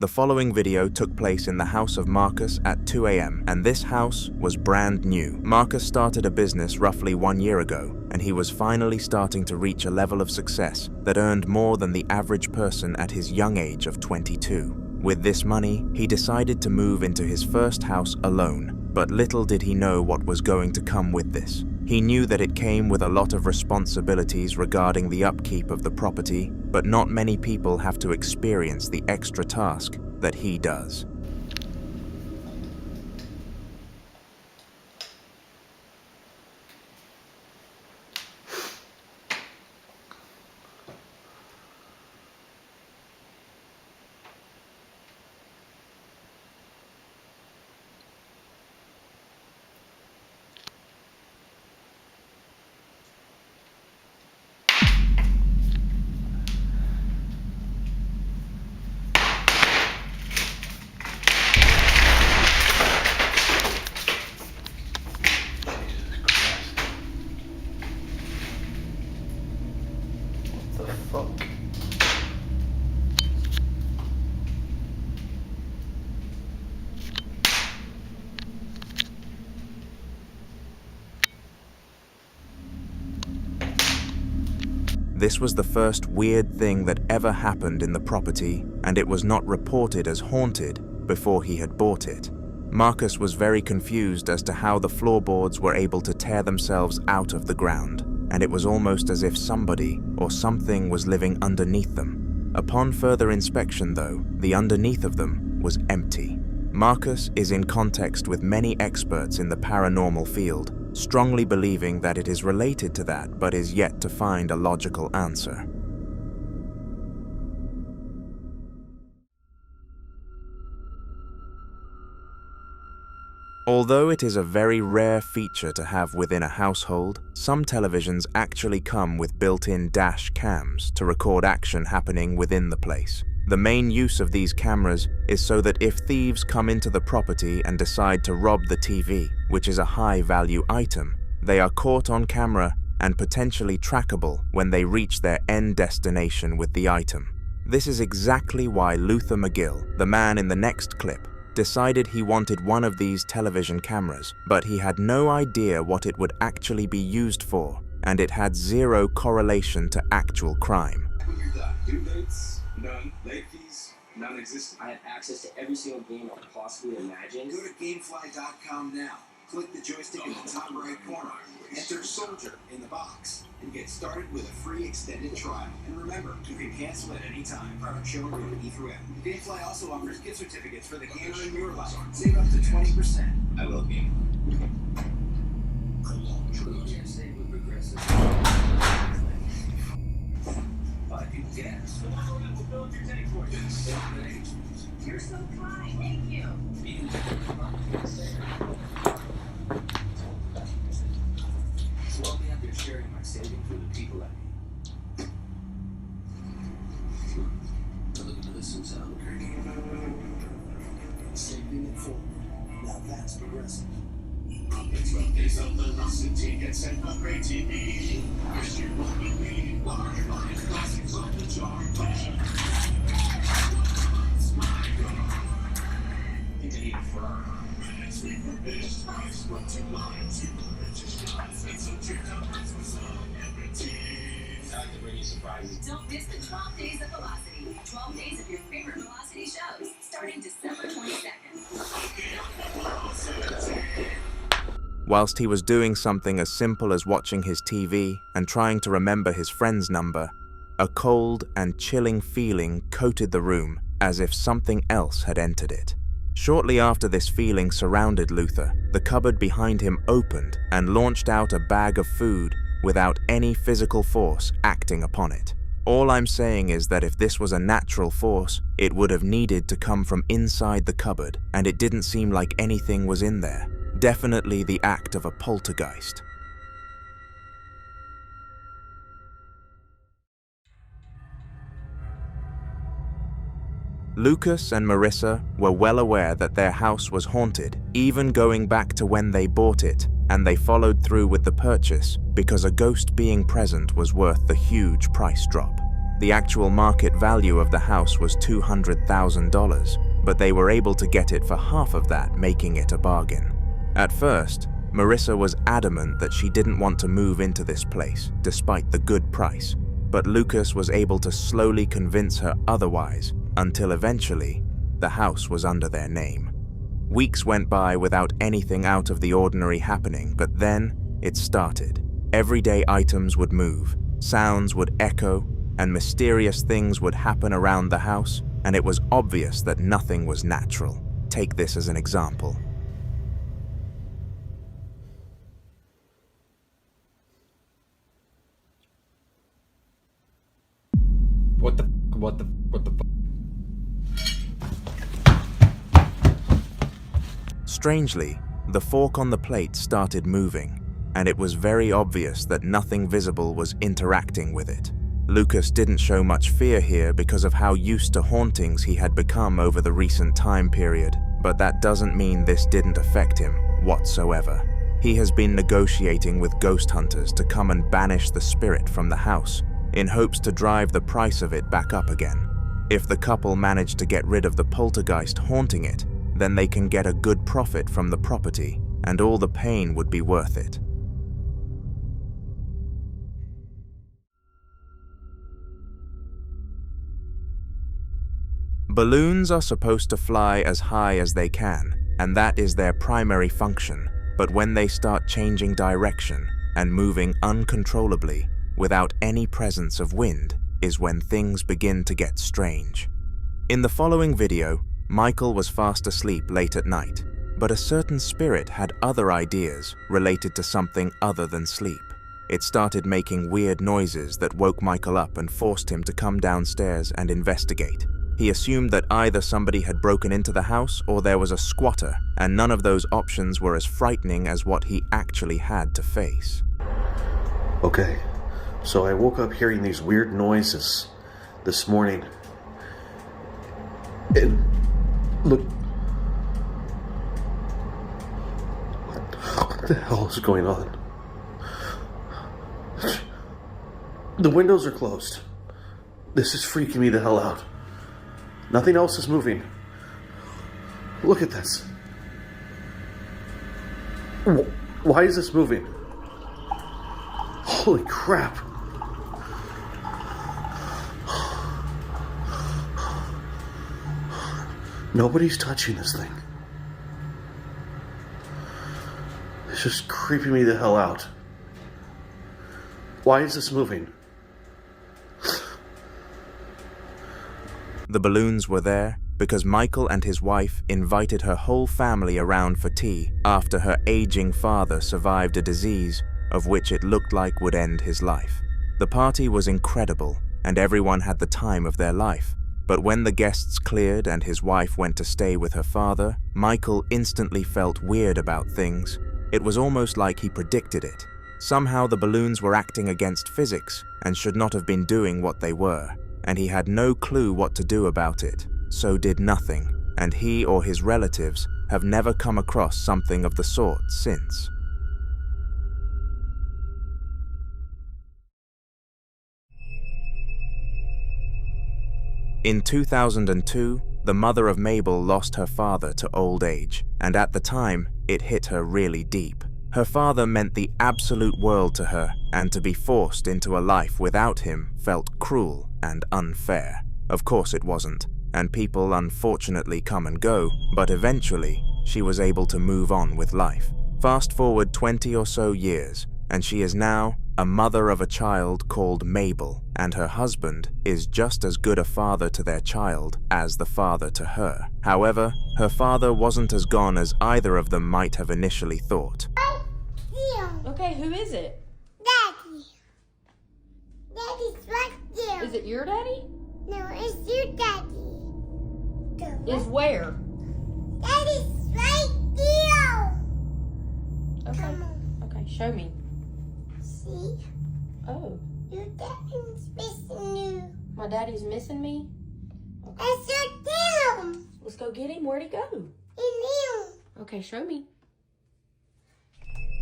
The following video took place in the house of Marcus at 2 a.m. and this house was brand new. Marcus started a business roughly 1 year ago and he was finally starting to reach a level of success that earned more than the average person at his young age of 22. With this money, he decided to move into his first house alone, but little did he know what was going to come with this. He knew that it came with a lot of responsibilities regarding the upkeep of the property, but not many people have to experience the extra task that he does. This was the first weird thing that ever happened in the property, and it was not reported as haunted before he had bought it. Marcus was very confused as to how the floorboards were able to tear themselves out of the ground, and it was almost as if somebody or something was living underneath them. Upon further inspection, though, the underneath of them was empty. Marcus is in context with many experts in the paranormal field, strongly believing that it is related to that but is yet to find a logical answer. Although it is a very rare feature to have within a household, some televisions actually come with built-in dash cams to record action happening within the place. The main use of these cameras is so that if thieves come into the property and decide to rob the TV, which is a high-value item, they are caught on camera and potentially trackable when they reach their end destination with the item. This is exactly why Luther McGill, the man in the next clip, decided he wanted one of these television cameras, but he had no idea what it would actually be used for, and it had zero correlation to actual crime. Due dates, none. Late fees, non-existent. I have access to every single game I could possibly imagine. Go to Gamefly.com now. Click the joystick in the top right corner. Enter Soldier in the box and get started with a free extended trial. And remember, you can cancel at any time. Product shown rated E through F. Gamefly also offers gift certificates for the gamer in your life. Save up to 20%. I love gaming. Save with progressive. Gas. You're so kind. Thank you. Slowly I've been sharing my savings with the people I meet. Now look into this and sound crazy. Saving it forward. Now that's progressive. It's what they sell the velocity gets sent on great TV. Wish you won't believe large line classics on the jar. You can eat firm. It's refurbished, price what you like. Super British guys, it's a trick out for celebrity. I like to bring you surprises. Don't miss the 12 Days of Velocity. 12 days of your favorite Velocity shows, starting December 22nd. Whilst he was doing something as simple as watching his TV and trying to remember his friend's number, a cold and chilling feeling coated the room as if something else had entered it. Shortly after this feeling surrounded Luther, the cupboard behind him opened and launched out a bag of food without any physical force acting upon it. All I'm saying is that if this was a natural force, it would have needed to come from inside the cupboard, and it didn't seem like anything was in there. Definitely the act of a poltergeist. Lucas and Marissa were well aware that their house was haunted, even going back to when they bought it, and they followed through with the purchase because a ghost being present was worth the huge price drop. The actual market value of the house was $200,000, but they were able to get it for half of that, making it a bargain. At first, Marissa was adamant that she didn't want to move into this place, despite the good price, but Lucas was able to slowly convince her otherwise, until eventually, the house was under their name. Weeks went by without anything out of the ordinary happening, but then it started. Everyday items would move, sounds would echo, and mysterious things would happen around the house, and it was obvious that nothing was natural. Take this as an example. What the Strangely, the fork on the plate started moving, and it was very obvious that nothing visible was interacting with it. Lucas didn't show much fear here because of how used to hauntings he had become over the recent time period, but that doesn't mean this didn't affect him whatsoever. He has been negotiating with ghost hunters to come and banish the spirit from the house, in hopes to drive the price of it back up again. If the couple managed to get rid of the poltergeist haunting it, then they can get a good profit from the property, and all the pain would be worth it. Balloons are supposed to fly as high as they can, and that is their primary function, but when they start changing direction and moving uncontrollably, without any presence of wind, is when things begin to get strange. In the following video, Michael was fast asleep late at night, but a certain spirit had other ideas related to something other than sleep. It started making weird noises that woke Michael up and forced him to come downstairs and investigate. He assumed that either somebody had broken into the house or there was a squatter, and none of those options were as frightening as what he actually had to face. Okay, so I woke up hearing these weird noises this morning. And look, what the hell is going on? The windows are closed. This is freaking me the hell out. Nothing else is moving. Look at this. Why is this moving? Holy crap. Nobody's touching this thing. It's just creeping me the hell out. Why is this moving? The balloons were there because Michael and his wife invited her whole family around for tea after her aging father survived a disease of which it looked like would end his life. The party was incredible, and everyone had the time of their life. But when the guests cleared and his wife went to stay with her father, Michael instantly felt weird about things. It was almost like he predicted it. Somehow the balloons were acting against physics and should not have been doing what they were, and he had no clue what to do about it, so did nothing, and he or his relatives have never come across something of the sort since. In 2002, the mother of Mabel lost her father to old age, and at the time, it hit her really deep. Her father meant the absolute world to her, and to be forced into a life without him felt cruel and unfair. Of course it wasn't, and people unfortunately come and go, but eventually, she was able to move on with life. Fast forward 20 or so years, and she is now a mother of a child called Mabel, and her husband is just as good a father to their child as the father to her. However, her father wasn't as gone as either of them might have initially thought. Okay, who is it? Daddy. Daddy's right there. Is it your daddy? No, it's your daddy. Is where? Daddy's right there. Okay. Come on. Okay, show me. See? Oh. Your daddy's missing you. My daddy's missing me? Okay. That's your dad. Let's go get him. Where'd he go? In you. Okay, show me.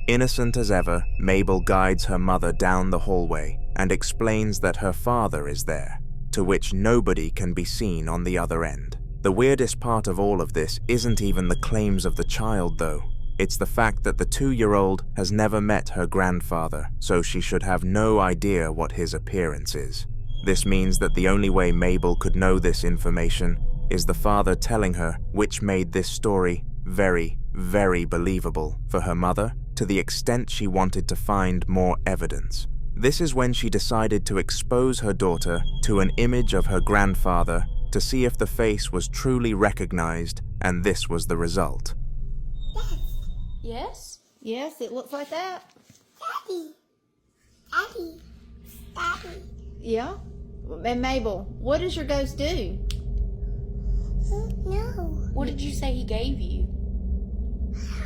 Innocent as ever, Mabel guides her mother down the hallway and explains that her father is there. to which nobody can be seen on the other end. The weirdest part of all of this isn't even the claims of the child, though. It's the fact that the 2-year-old has never met her grandfather, so she should have no idea what his appearance is. This means that the only way Mabel could know this information is the father telling her, which made this story very, very believable for her mother, to the extent she wanted to find more evidence. This is when she decided to expose her daughter to an image of her grandfather to see if the face was truly recognized, and this was the result. Yes? Yes, it looks like that. Daddy. Daddy. Daddy. Yeah. And Mabel, what does your ghost do? No. What did you say he gave you?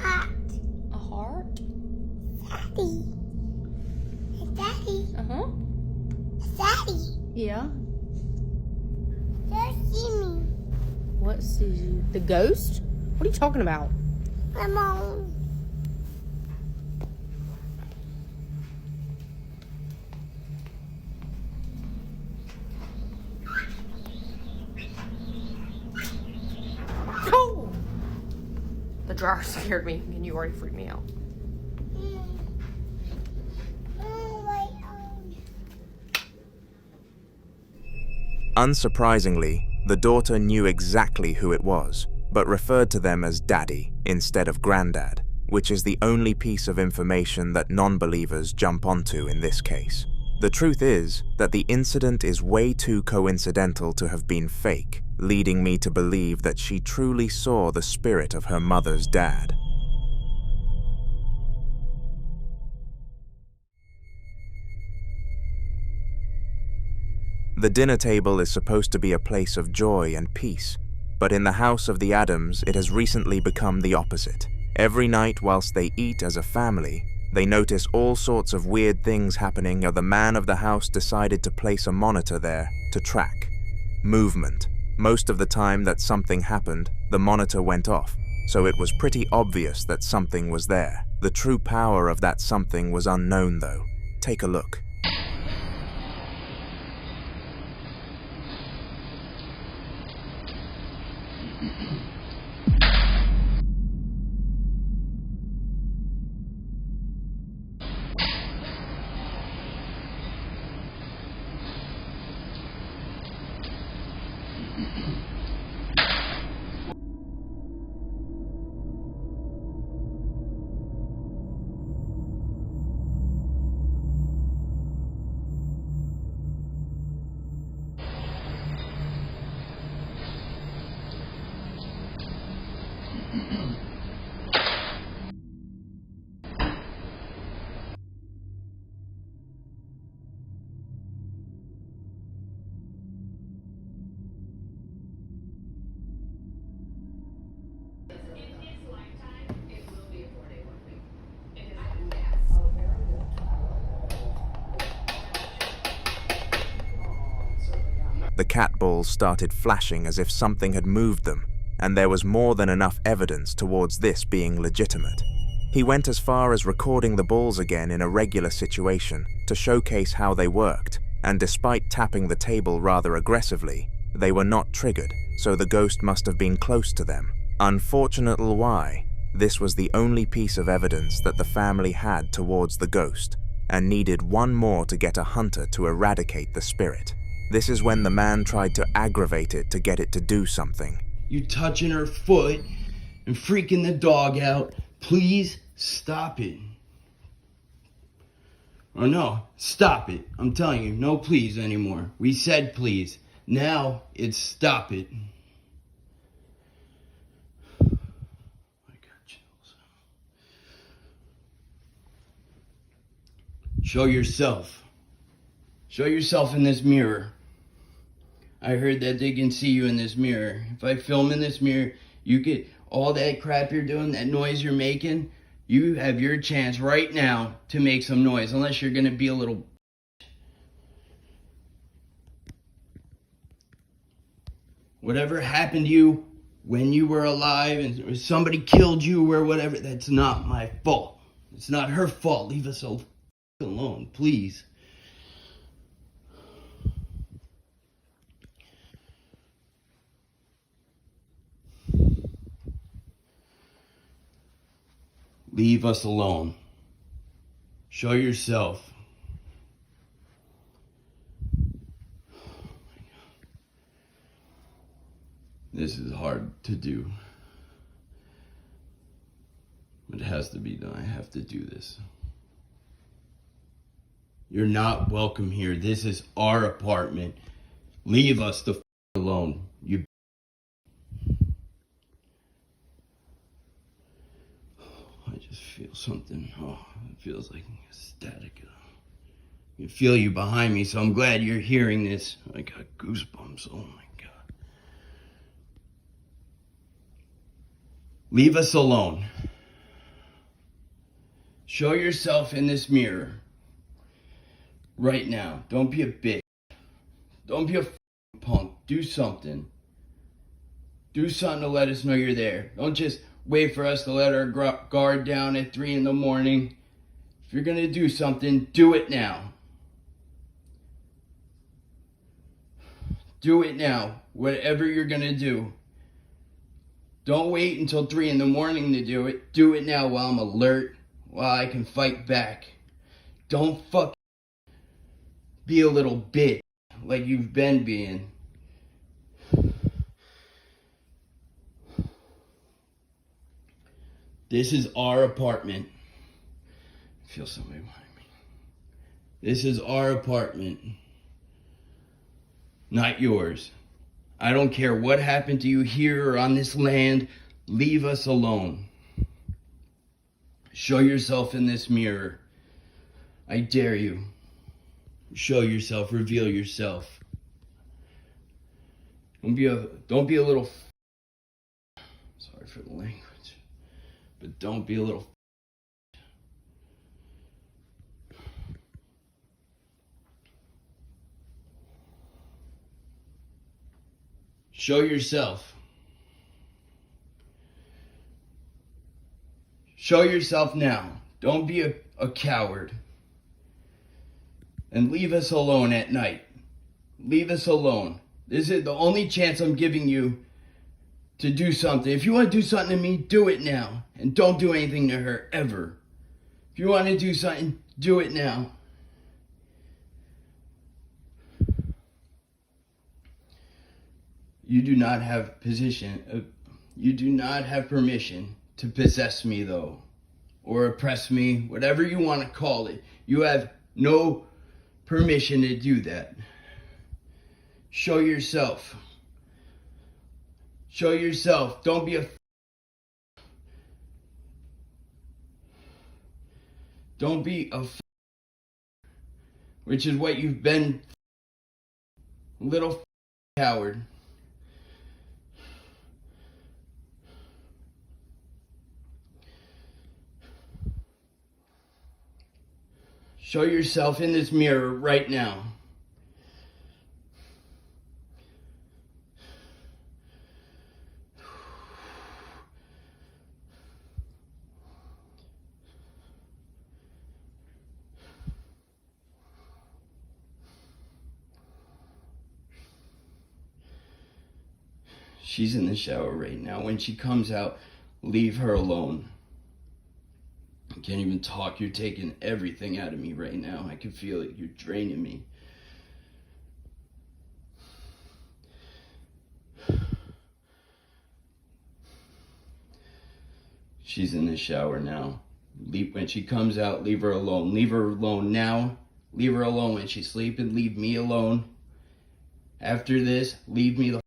Heart. A heart? Daddy. Daddy. Uh-huh. Daddy. Yeah. Don't see me. What sees you? The ghost? What are you talking about? Come on. Oh! The dryer scared me, and you already freaked me out. Unsurprisingly, the daughter knew exactly who it was, but referred to them as Daddy instead of Granddad, which is the only piece of information that non-believers jump onto in this case. The truth is that the incident is way too coincidental to have been fake, leading me to believe that she truly saw the spirit of her mother's dad. The dinner table is supposed to be a place of joy and peace, but in the house of the Adams, it has recently become the opposite. Every night whilst they eat as a family, they notice all sorts of weird things happening, and the man of the house decided to place a monitor there to track movement. Most of the time that something happened, the monitor went off, so it was pretty obvious that something was there. The true power of that something was unknown, though. Take a look. The cat balls started flashing as if something had moved them, and there was more than enough evidence towards this being legitimate. He went as far as recording the balls again in a regular situation to showcase how they worked, and despite tapping the table rather aggressively, they were not triggered, so the ghost must have been close to them. Unfortunately, why? This was the only piece of evidence that the family had towards the ghost, and needed one more to get a hunter to eradicate the spirit. This is when the man tried to aggravate it to get it to do something. You touching her foot and freaking the dog out. Please stop it. Oh no, stop it. I'm telling you, no please anymore. We said please. Now it's stop it. I got chills. Show yourself. Show yourself in this mirror. I heard that they can see you in this mirror. If I film in this mirror, you get all that crap you're doing, that noise you're making, you have your chance right now to make some noise, unless you're going to be a little... Whatever happened to you when you were alive and somebody killed you or whatever, that's not my fault. It's not her fault. Leave us alone, please. Leave us alone. Show yourself. This is hard to do. But it has to be done. I have to do this. You're not welcome here. This is our apartment. Leave us the alone. You. I just feel something. Oh, it feels like static. I can feel you behind me, so I'm glad you're hearing this. I got goosebumps. Oh my God. Leave us alone. Show yourself in this mirror. Right now. Don't be a bitch. Don't be a punk. Do something. Do something to let us know you're there. Don't just wait for us to let our guard down at 3 in the morning. If you're going to do something, do it now. Do it now. Whatever you're going to do. Don't wait until 3 in the morning to do it. Do it now while I'm alert. While I can fight back. Don't fucking be a little bitch like you've been being. This is our apartment. I feel somebody behind me. This is our apartment. Not yours. I don't care what happened to you here or on this land. Leave us alone. Show yourself in this mirror. I dare you. Show yourself, reveal yourself. Don't be a little sorry for the language, but don't be a little show yourself. Show yourself now. Don't be a coward. And leave us alone at night. Leave us alone. This is the only chance I'm giving you to do something. If you want to do something to me, do it now. And don't do anything to her, ever. If you want to do something, do it now. You do not have you do not have permission to possess me, though. Or oppress me, whatever you want to call it. You have no permission to do that. Show yourself. Show yourself. Don't be a which is what you've been, little coward. Show yourself in this mirror right now. She's in the shower right now. When she comes out, leave her alone. I can't even talk. You're taking everything out of me right now. I can feel it. You're draining me. She's in the shower now. When she comes out, leave her alone. Leave her alone now. Leave her alone when she's sleeping. Leave me alone. After this, leave me the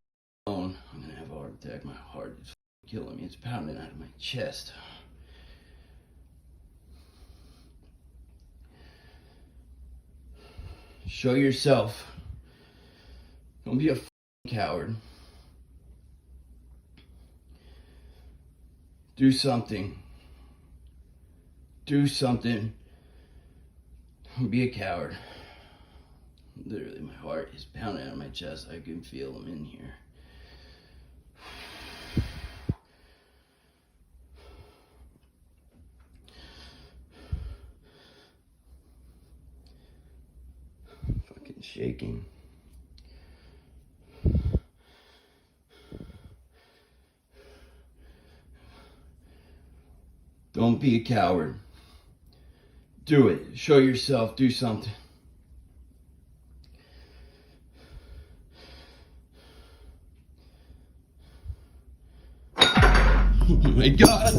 alone. I'm gonna have a heart attack. My heart is killing me. It's pounding out of my chest. Show yourself. Don't be a coward. Do something. Do something. Don't be a coward. Literally, my heart is pounding out of my chest. I can feel them in here. Fucking shaking. Don't be a coward. Do it. Show yourself. Do something. Oh my God.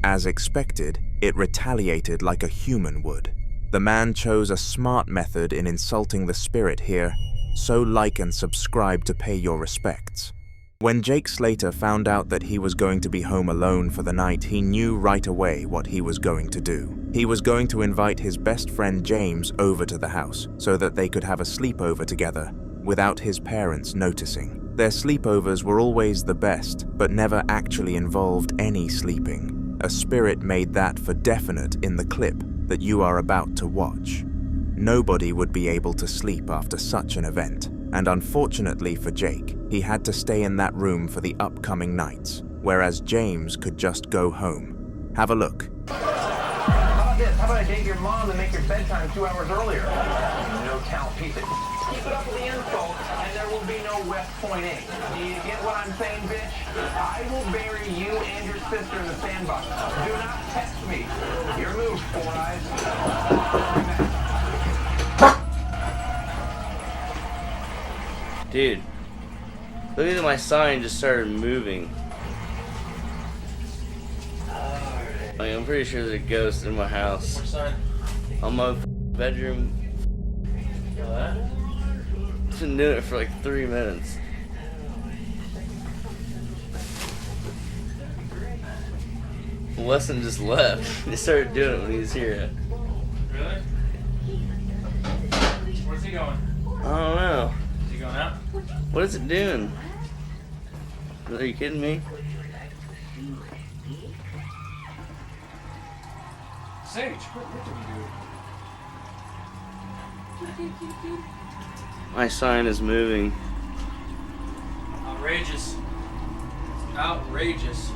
As expected, it retaliated like a human would. The man chose a smart method in insulting the spirit here, so like and subscribe to pay your respects. When Jake Slater found out that he was going to be home alone for the night, he knew right away what he was going to do. He was going to invite his best friend James over to the house so that they could have a sleepover together without his parents noticing. Their sleepovers were always the best, but never actually involved any sleeping. A spirit made that for definite in the clip that you are about to watch. Nobody would be able to sleep after such an event, and unfortunately for Jake, he had to stay in that room for the upcoming nights, whereas James could just go home. Have a look. How about this? How about I date your mom and make your bedtime 2 hours earlier? No count piece it. Keep it up with the insult, and there will be no West Point Inc. Do you get what I'm saying, bitch? I will bury you and your sister in the sandbox. Do not test me. Your move, Four Eyes. Dude, look at my sign just started moving. Like, I'm pretty sure there's a ghost in my house. What sign? On my bedroom. You know that? I've been doing it for like 3 minutes. Weston just left. He started doing it when he was here. Really? Where's he going? I don't know. Is he going out? What is it doing? Are you kidding me? Sage, what did you do? My sign is moving. Outrageous. Outrageous.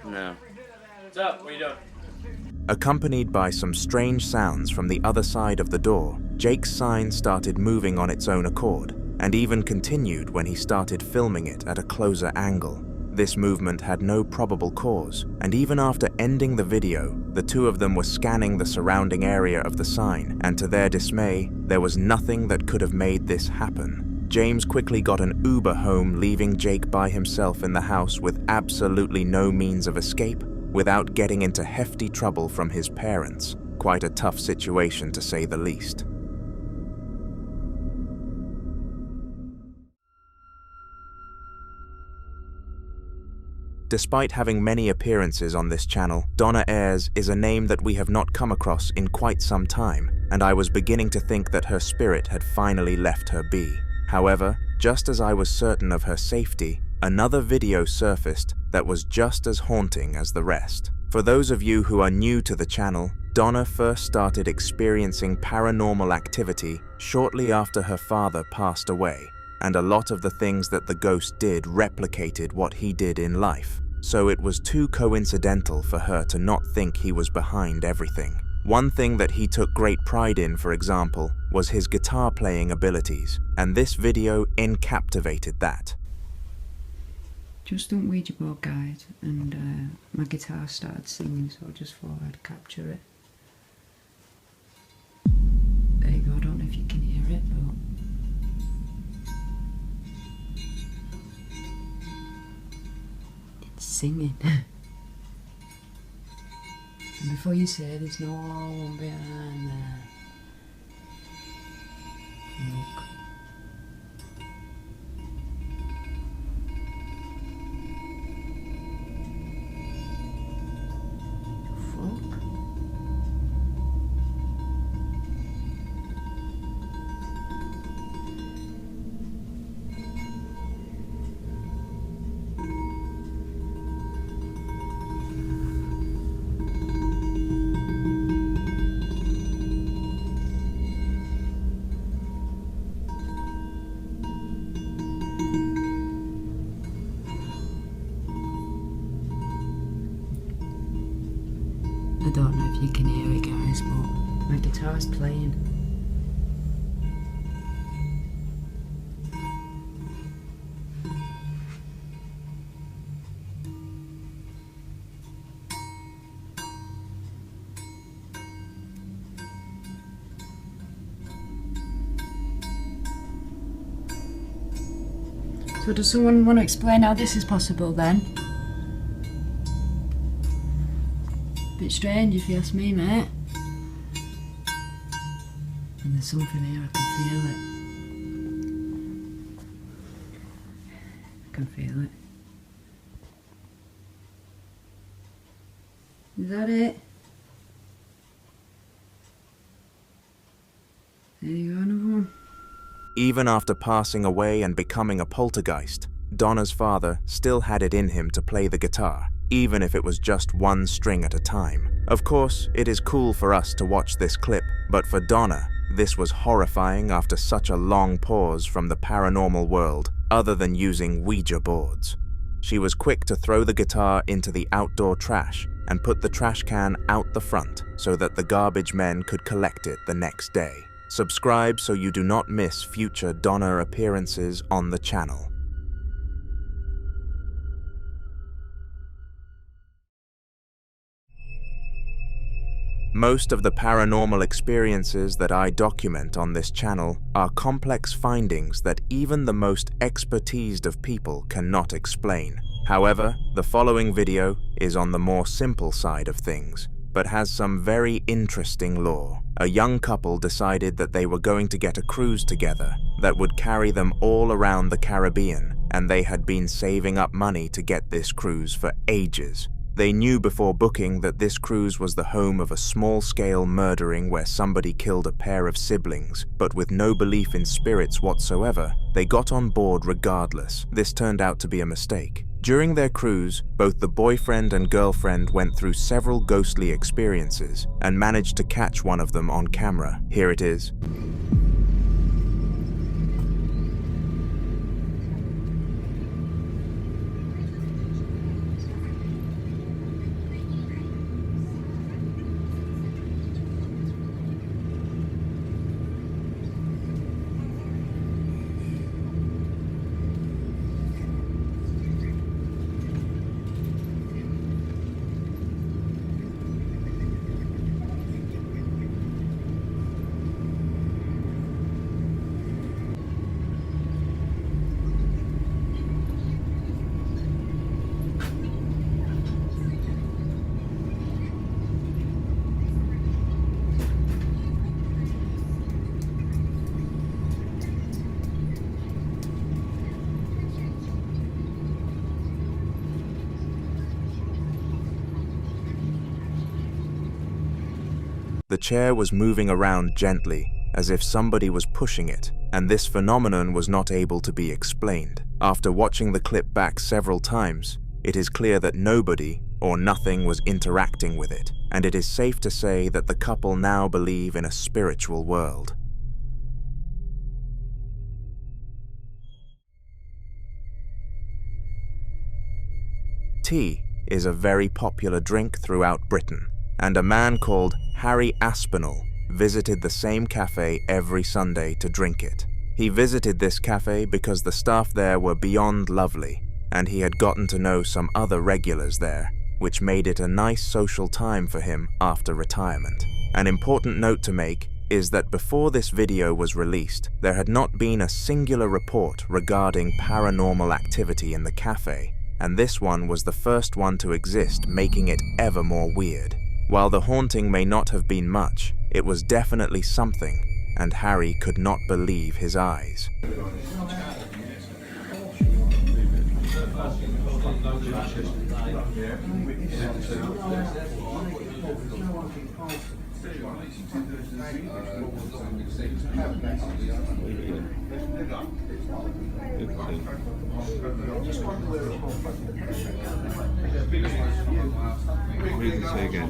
No. What's up? What are you doing? Accompanied by some strange sounds from the other side of the door, Jake's sign started moving on its own accord, and even continued when he started filming it at a closer angle. This movement had no probable cause, and even after ending the video, the two of them were scanning the surrounding area of the sign, and to their dismay, there was nothing that could have made this happen. James quickly got an Uber home, leaving Jake by himself in the house with absolutely no means of escape, without getting into hefty trouble from his parents. Quite a tough situation, to say the least. Despite having many appearances on this channel, Donna Ayres is a name that we have not come across in quite some time, and I was beginning to think that her spirit had finally left her be. However, just as I was certain of her safety, another video surfaced that was just as haunting as the rest. For those of you who are new to the channel, Donna first started experiencing paranormal activity shortly after her father passed away, and a lot of the things that the ghost did replicated what he did in life, so it was too coincidental for her to not think he was behind everything. One thing that he took great pride in, for example, was his guitar playing abilities, and this video encaptivated that. Just done Ouija board guide, and my guitar started singing, so I just thought I'd capture it. There you go, I don't know if you can hear it, but... it's singing. And before you say there's no one behind there, look. Fuck. but my guitar's playing. So does someone want to explain how this is possible then? Bit strange if you ask me, mate. And there's something here, I can feel it. I can feel it. Is that it? There you go, another one. Even after passing away and becoming a poltergeist, Donna's father still had it in him to play the guitar, even if it was just one string at a time. Of course, it is cool for us to watch this clip, but for Donna, this was horrifying after such a long pause from the paranormal world, other than using Ouija boards. She was quick to throw the guitar into the outdoor trash and put the trash can out the front so that the garbage men could collect it the next day. Subscribe so you do not miss future Donna appearances on the channel. Most of the paranormal experiences that I document on this channel are complex findings that even the most expertised of people cannot explain. However, the following video is on the more simple side of things, but has some very interesting lore. A young couple decided that they were going to get a cruise together that would carry them all around the Caribbean, and they had been saving up money to get this cruise for ages. They knew before booking that this cruise was the home of a small-scale murdering where somebody killed a pair of siblings, but with no belief in spirits whatsoever, they got on board regardless. This turned out to be a mistake. During their cruise, both the boyfriend and girlfriend went through several ghostly experiences and managed to catch one of them on camera. Here it is. The chair was moving around gently, as if somebody was pushing it, and this phenomenon was not able to be explained. After watching the clip back several times, it is clear that nobody or nothing was interacting with it, and it is safe to say that the couple now believe in a spiritual world. Tea is a very popular drink throughout Britain, and a man called Harry Aspinall visited the same cafe every Sunday to drink it. He visited this cafe because the staff there were beyond lovely, and he had gotten to know some other regulars there, which made it a nice social time for him after retirement. An important note to make is that before this video was released, there had not been a singular report regarding paranormal activity in the cafe, and this one was the first one to exist, making it ever more weird. While the haunting may not have been much, it was definitely something, and Harry could not believe his eyes. What did you say again?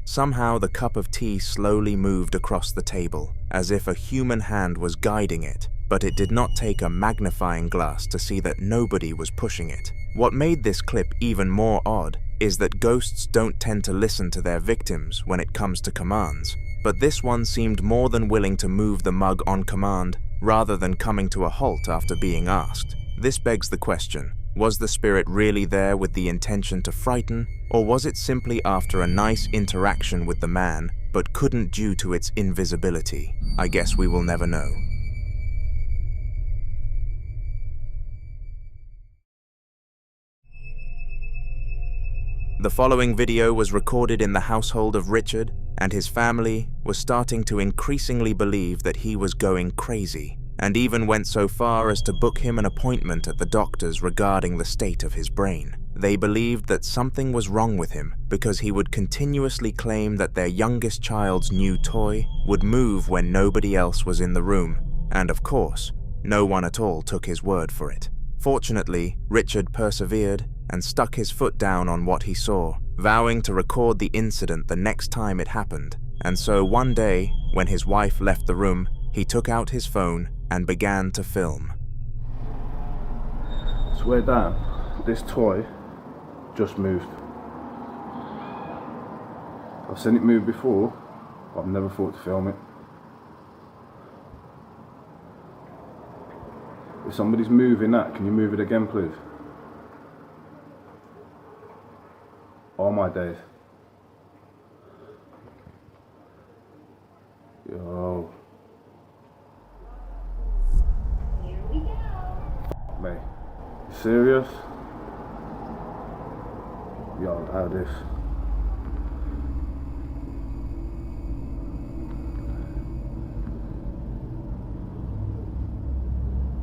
Somehow the cup of tea slowly moved across the table, as if a human hand was guiding it, but it did not take a magnifying glass to see that nobody was pushing it. What made this clip even more odd is that ghosts don't tend to listen to their victims when it comes to commands, but this one seemed more than willing to move the mug on command rather than coming to a halt after being asked. This begs the question, was the spirit really there with the intention to frighten, or was it simply after a nice interaction with the man but couldn't due to its invisibility? I guess we will never know. The following video was recorded in the household of Richard, and his family was starting to increasingly believe that he was going crazy, and even went so far as to book him an appointment at the doctors regarding the state of his brain. They believed that something was wrong with him because he would continuously claim that their youngest child's new toy would move when nobody else was in the room, and of course, no one at all took his word for it. Fortunately, Richard persevered and stuck his foot down on what he saw, vowing to record the incident the next time it happened. And so one day, when his wife left the room, he took out his phone and began to film. Swear down, this toy just moved. I've seen it move before, but I've never thought to film it. If somebody's moving that, can you move it again, please? Oh my days. Yo. Here we go. F*** me. You serious? Yo, how this?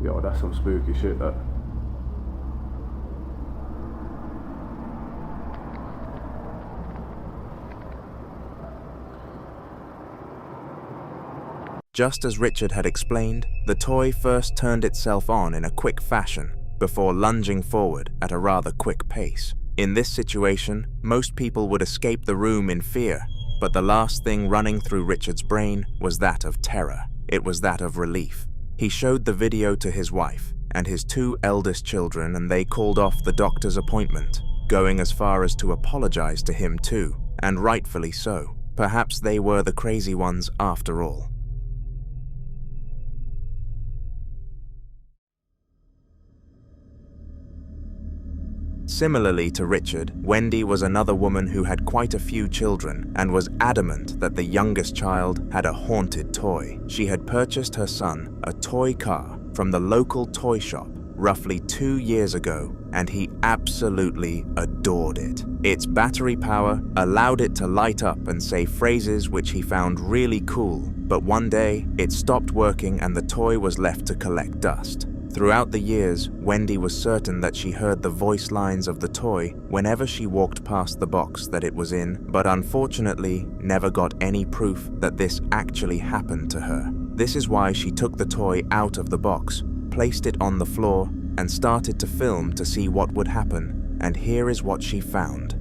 Yo, that's some spooky shit, that. Just as Richard had explained, the toy first turned itself on in a quick fashion, before lunging forward at a rather quick pace. In this situation, most people would escape the room in fear, but the last thing running through Richard's brain was that of terror. It was that of relief. He showed the video to his wife and his two eldest children, and they called off the doctor's appointment, going as far as to apologize to him too, and rightfully so. Perhaps they were the crazy ones after all. Similarly to Richard, Wendy was another woman who had quite a few children and was adamant that the youngest child had a haunted toy. She had purchased her son a toy car from the local toy shop roughly 2 years ago, and he absolutely adored it. Its battery power allowed it to light up and say phrases which he found really cool, but one day it stopped working and the toy was left to collect dust. Throughout the years, Wendy was certain that she heard the voice lines of the toy whenever she walked past the box that it was in, but unfortunately never got any proof that this actually happened to her. This is why she took the toy out of the box, placed it on the floor, and started to film to see what would happen, and here is what she found.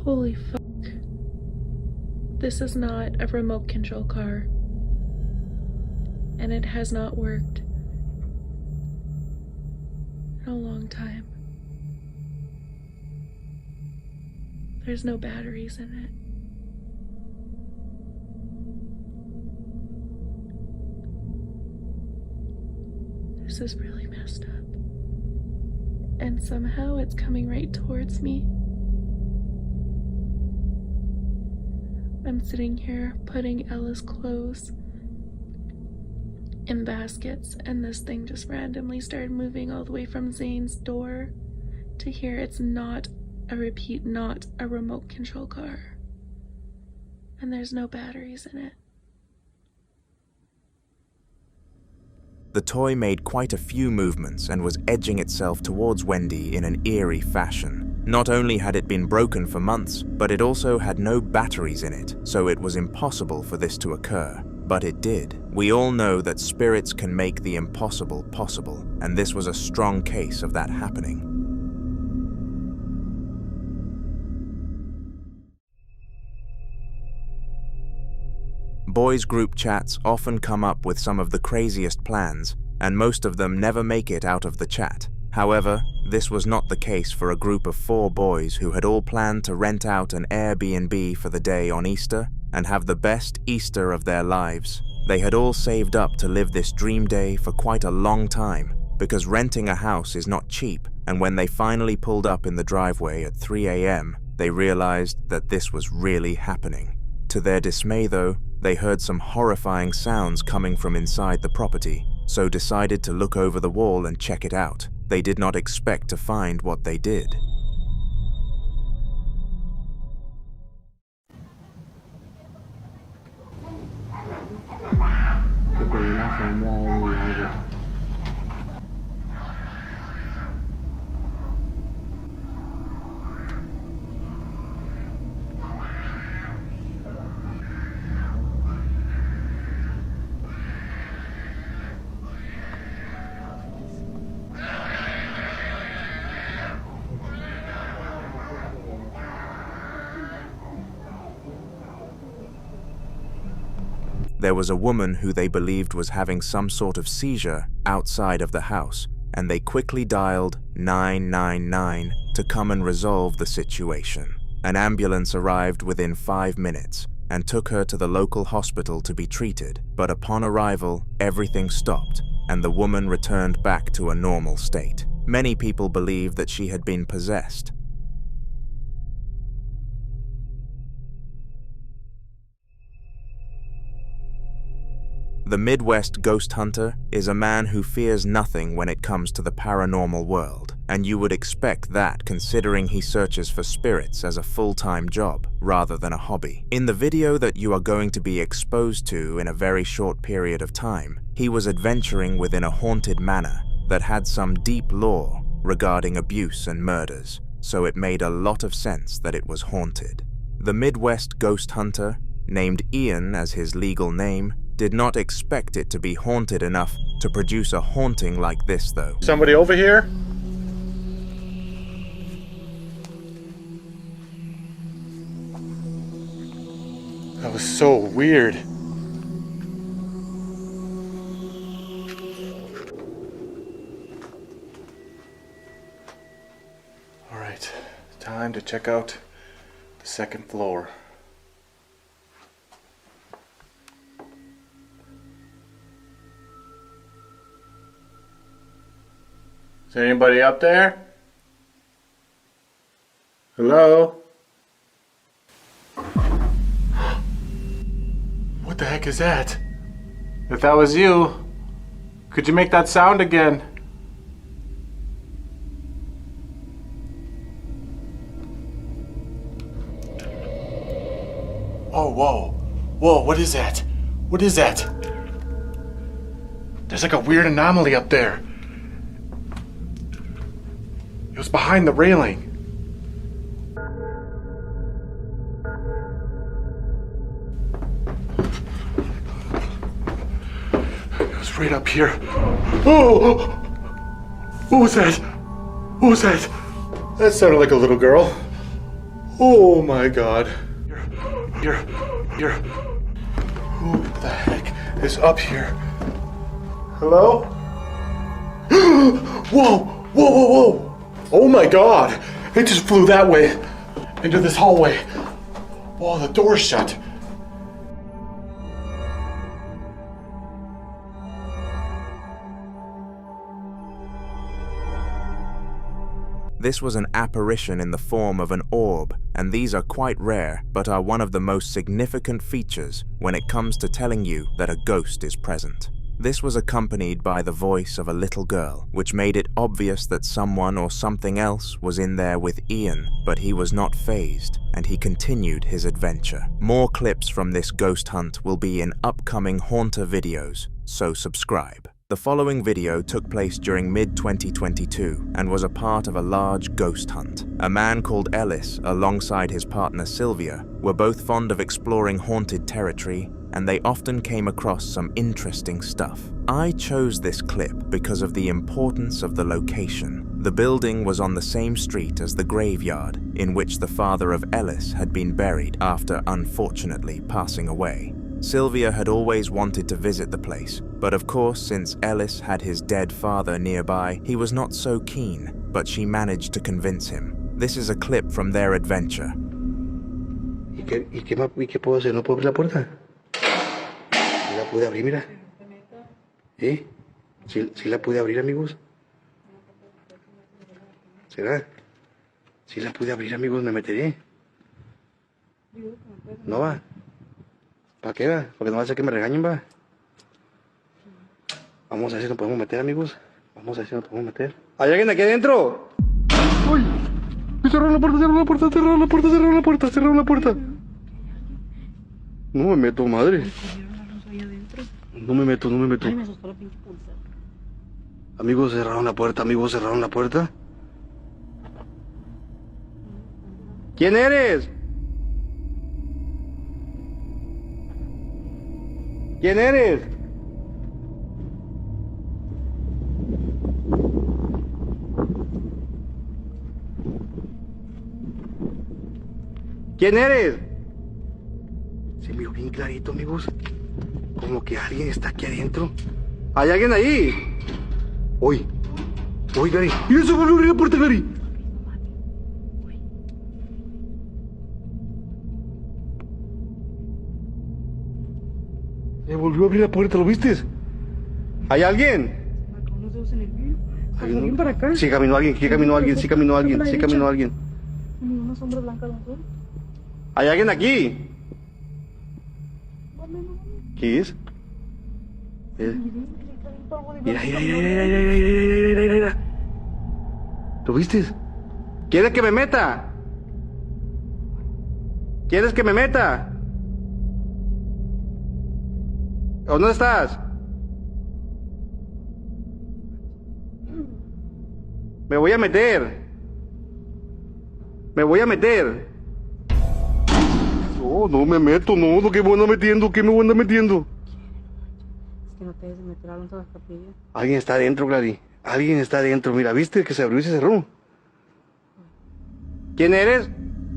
Holy fuck. This is not a remote control car. And it has not worked in a long time. There's no batteries in This is really messed up. And somehow it's coming right towards me. I'm sitting here putting Ella's clothes in baskets, and this thing just randomly started moving all the way from Zane's door to here. It's not a repeat, not a remote control car. And there's no batteries in it. The toy made quite a few movements and was edging itself towards Wendy in an eerie fashion. Not only had it been broken for months, but it also had no batteries in it, so it was impossible for this to occur. But it did. We all know that spirits can make the impossible possible, and this was a strong case of that happening. Boys' group chats often come up with some of the craziest plans, and most of them never make it out of the chat. However, this was not the case for a group of 4 boys who had all planned to rent out an Airbnb for the day on Easter and have the best Easter of their lives. They had all saved up to live this dream day for quite a long time, because renting a house is not cheap, and when they finally pulled up in the driveway at 3 a.m., they realized that this was really happening. To their dismay though, they heard some horrifying sounds coming from inside the property, so decided to look over the wall and check it out. They did not expect to find what they did. There was a woman who they believed was having some sort of seizure outside of the house, and they quickly dialed 999 to come and resolve the situation. An ambulance arrived within 5 minutes and took her to the local hospital to be treated, but upon arrival, everything stopped, and the woman returned back to a normal state. Many people believe that she had been possessed. The Midwest ghost hunter is a man who fears nothing when it comes to the paranormal world, and you would expect that considering he searches for spirits as a full-time job rather than a hobby. In the video that you are going to be exposed to in a very short period of time, he was adventuring within a haunted manor that had some deep lore regarding abuse and murders, so it made a lot of sense that it was haunted. The Midwest ghost hunter, named Ian as his legal name, did not expect it to be haunted enough to produce a haunting like this, though. Somebody over here? That was so weird. All right, time to check out the second floor. Is there anybody up there? Hello? What the heck is that? If that was you, could you make that sound again? Oh, whoa. Whoa, what is that? What is that? There's like a weird anomaly up there. It was behind the railing. It was right up here. Oh! What was that? What was that? That sounded like a little girl. Oh my god. Here. Who the heck is up here? Hello? Whoa! Oh my god! It just flew that way, into this hallway. Oh, the door's shut. This was an apparition in the form of an orb, and these are quite rare, but are one of the most significant features when it comes to telling you that a ghost is present. This was accompanied by the voice of a little girl, which made it obvious that someone or something else was in there with Ian, but he was not fazed, and he continued his adventure. More clips from this ghost hunt will be in upcoming Haunter videos, so subscribe. The following video took place during mid-2022 and was a part of a large ghost hunt. A man called Ellis, alongside his partner Sylvia, were both fond of exploring haunted territory, and they often came across some interesting stuff. I chose this clip because of the importance of the location. The building was on the same street as the graveyard in which the father of Ellis had been buried after unfortunately passing away. Sylvia had always wanted to visit the place, but of course, since Ellis had his dead father nearby, he was not so keen, but she managed to convince him. This is a clip from their adventure. ¿Y qué puedo hacer? ¿No puedo abrir la puerta? ¿Sí la pude abrir, mira? ¿Sí la pude abrir, amigos? ¿Será? ¿Sí la pude abrir, amigos? ¿Me meteré? ¿No va? ¿Para qué va? Porque no va a ser que me regañen, va. Vamos a ver si nos podemos meter, amigos. Vamos a ver si nos podemos meter. ¿Hay alguien aquí adentro? ¡Uy! Cerraron la puerta, cerraron la puerta, cerraron la puerta, cerraron la puerta, cerraron la puerta. No me meto, madre. No me meto, no me meto. Amigos, cerraron la puerta, amigos, cerraron la puerta. ¿Quién eres? ¿Quién eres? ¿Quién eres? Se miró bien clarito, amigos. Como que alguien está aquí adentro. ¿Hay alguien ahí? Uy, Gary. ¡Mira, se volvió a abrir la puerta, Gary! Se volvió a abrir la puerta, ¿lo viste? ¿Hay alguien? ¿Alguien para acá? Sí caminó alguien, sí caminó alguien, sí caminó alguien, sí caminó alguien. Una sombra blanca, ¿no? ¿Hay alguien aquí? ¿Qué es? Mira. ¿Lo viste? ¿Quieres que me meta? ¿Quieres que me meta? ¿Dónde estás? Me voy a meter. Me voy a meter. No me meto, no, ¿qué me voy a metiendo? ¿Qué me voy a andar metiendo? Es que no te debes meter a las capillas. Alguien está adentro, Clary. Alguien está adentro. Mira, ¿viste que se abrió y se cerró? ¿Quién eres?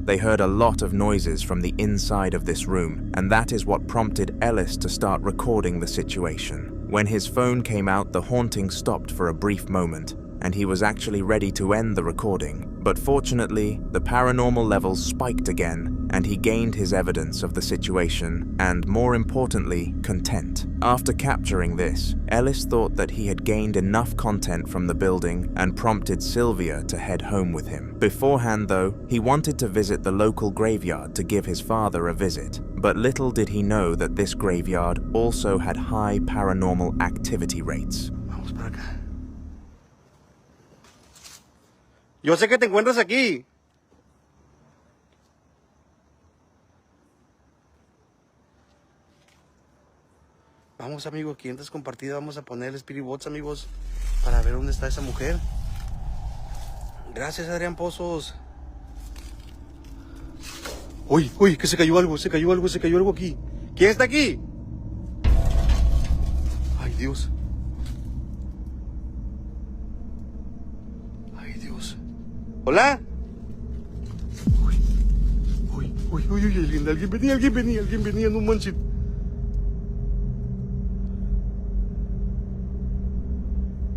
They heard a lot of noises from the inside of this room, and that is what prompted Ellis to start recording the situation. When his phone came out, the haunting stopped for a brief moment, and he was actually ready to end the recording. But fortunately, the paranormal levels spiked again, and he gained his evidence of the situation, and more importantly, content. After capturing this, Ellis thought that he had gained enough content from the building and prompted Sylvia to head home with him. Beforehand though, he wanted to visit the local graveyard to give his father a visit, but little did he know that this graveyard also had high paranormal activity rates. Vamos para acá. Yo sé que te encuentras aquí. Vamos, amigos, clientes compartidas. Vamos a poner el Spirit Box, amigos, para ver dónde está esa mujer. Gracias, Adrián Pozos. Uy, que se cayó algo aquí. ¿Quién está aquí? Ay, Dios. ¿Hola? Uy, alguien venía, no manches.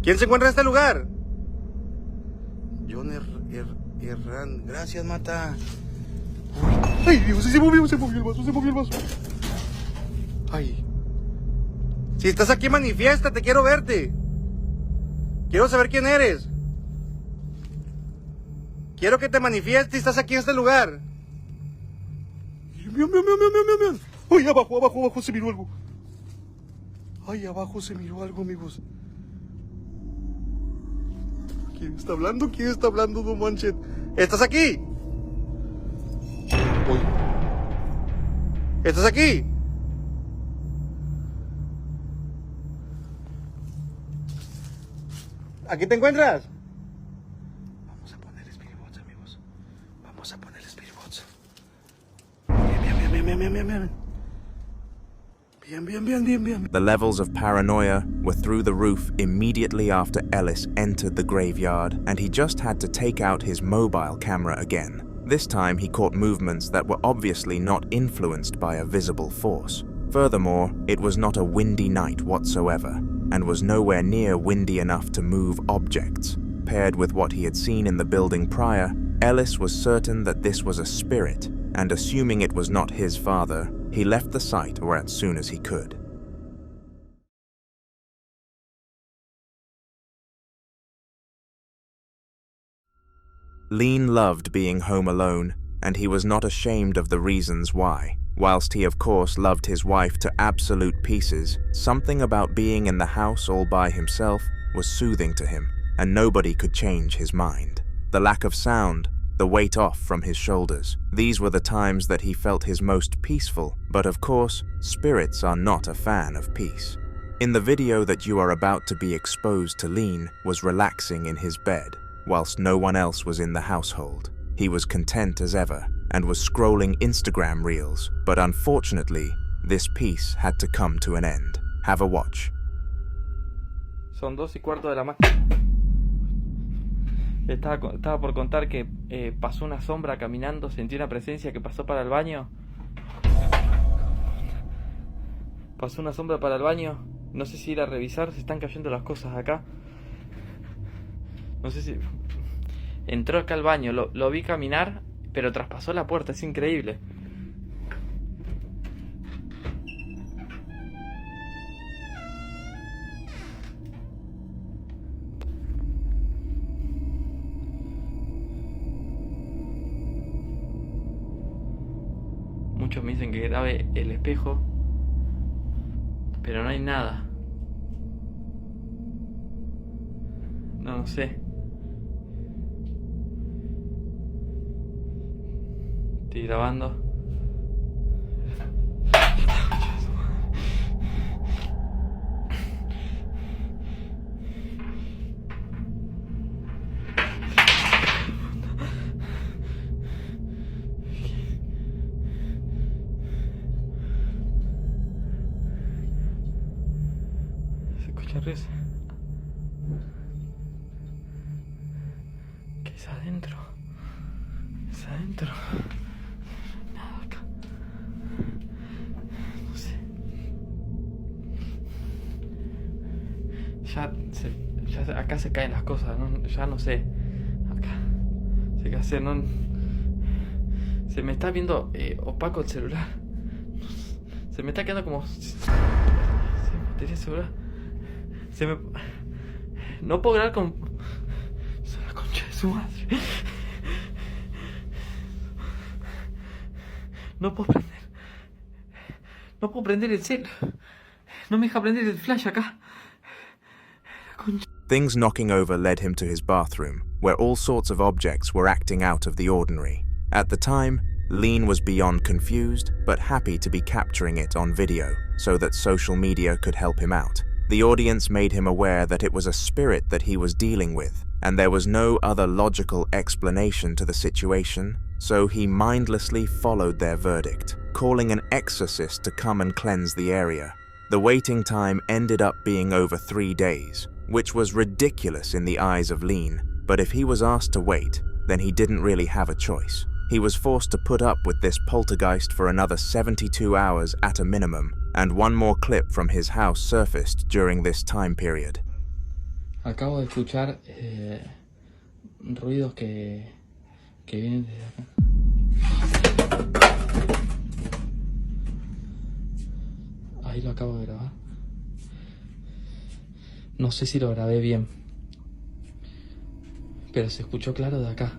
¿Quién se encuentra en este lugar? John Herrán, gracias, Mata. Ay, Dios, se movió el vaso. Ay. Si estás aquí, manifiéstate, quiero verte. Quiero saber quién eres. Quiero que te manifiestes, estás aquí en este lugar. Miau. Ay, abajo se miró algo. Ay, abajo se miró algo, amigos. ¿Quién está hablando? No manches. ¿Estás aquí? Uy. ¿Estás aquí? ¿Aquí te encuentras? Vamos a poner Spirit Bots, amigos. Vamos a poner Spirit Bots. Bien. The levels of paranoia were through the roof immediately after Ellis entered the graveyard, and he just had to take out his mobile camera again. This time he caught movements that were obviously not influenced by a visible force. Furthermore, it was not a windy night whatsoever, and was nowhere near windy enough to move objects. Paired with what he had seen in the building prior, Ellis was certain that this was a spirit, and assuming it was not his father, he left the site or as soon as he could. Lean loved being home alone, and he was not ashamed of the reasons why. Whilst he of course loved his wife to absolute pieces, something about being in the house all by himself was soothing to him, and nobody could change his mind. The lack of sound, the weight off from his shoulders, these were the times that he felt his most peaceful, but of course, spirits are not a fan of peace. In the video that you are about to be exposed to, Lean was relaxing in his bed, whilst no one else was in the household. He was content as ever, and was scrolling Instagram reels, but unfortunately, this piece had to come to an end. Have a watch. Son 2:15 de la mañana. Estaba por contar que pasó una sombra caminando, sentí una presencia que pasó para el baño. Pasó una sombra para el baño, no sé si ir a revisar, se están cayendo las cosas acá. No sé si... Entró acá al baño, lo vi caminar, pero traspasó la puerta, es increíble. Muchos me dicen que grabe el espejo, pero no hay nada. No sé. Estoy grabando. Se escucha risa. ¿Qué es adentro? Es adentro. Ya acá se caen las cosas, ¿no? Ya no sé. Acá. Sé qué hacer, ¿no? Se me está viendo opaco el celular. Se me está quedando como... Sin batería celular. No puedo grabar con... Es la concha de su madre. No puedo prender el cel. No me deja prender el flash acá. Things knocking over led him to his bathroom, where all sorts of objects were acting out of the ordinary. At the time, Lean was beyond confused, but happy to be capturing it on video, so that social media could help him out. The audience made him aware that it was a spirit that he was dealing with, and there was no other logical explanation to the situation, so he mindlessly followed their verdict, calling an exorcist to come and cleanse the area. The waiting time ended up being over 3 days, which was ridiculous in the eyes of Lean, but if he was asked to wait, then he didn't really have a choice. He was forced to put up with this poltergeist for another 72 hours at a minimum, and one more clip from his house surfaced during this time period. Acabo de escuchar ruidos que vienen desde acá. Ahí lo acabo de grabar. No sé si lo grabé bien, pero se escuchó claro de acá.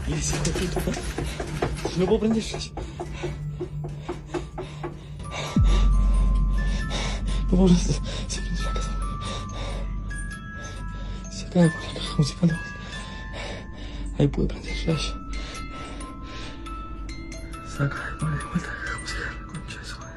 Iglesia, hijo de puta. No puedo prender flash. No puedo prender. Se prende la casa. Se acaba de poner la caja musical de vuelta. Ahí pude prender flash. Se acaba de poner de vuelta la caja musical. Concha de su madre.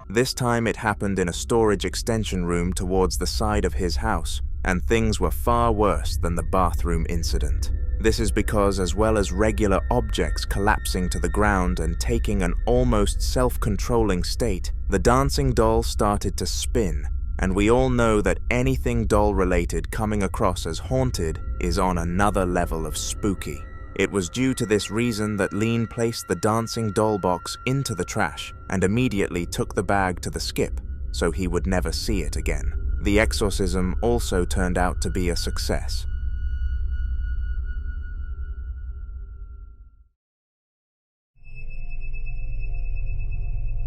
This time it happened in a storage extension room towards the side of his house, and things were far worse than the bathroom incident. This is because, as well as regular objects collapsing to the ground and taking an almost self-controlling state, the dancing doll started to spin, and we all know that anything doll-related coming across as haunted is on another level of spooky. It was due to this reason that Lean placed the dancing doll box into the trash and immediately took the bag to the skip, so he would never see it again. The exorcism also turned out to be a success.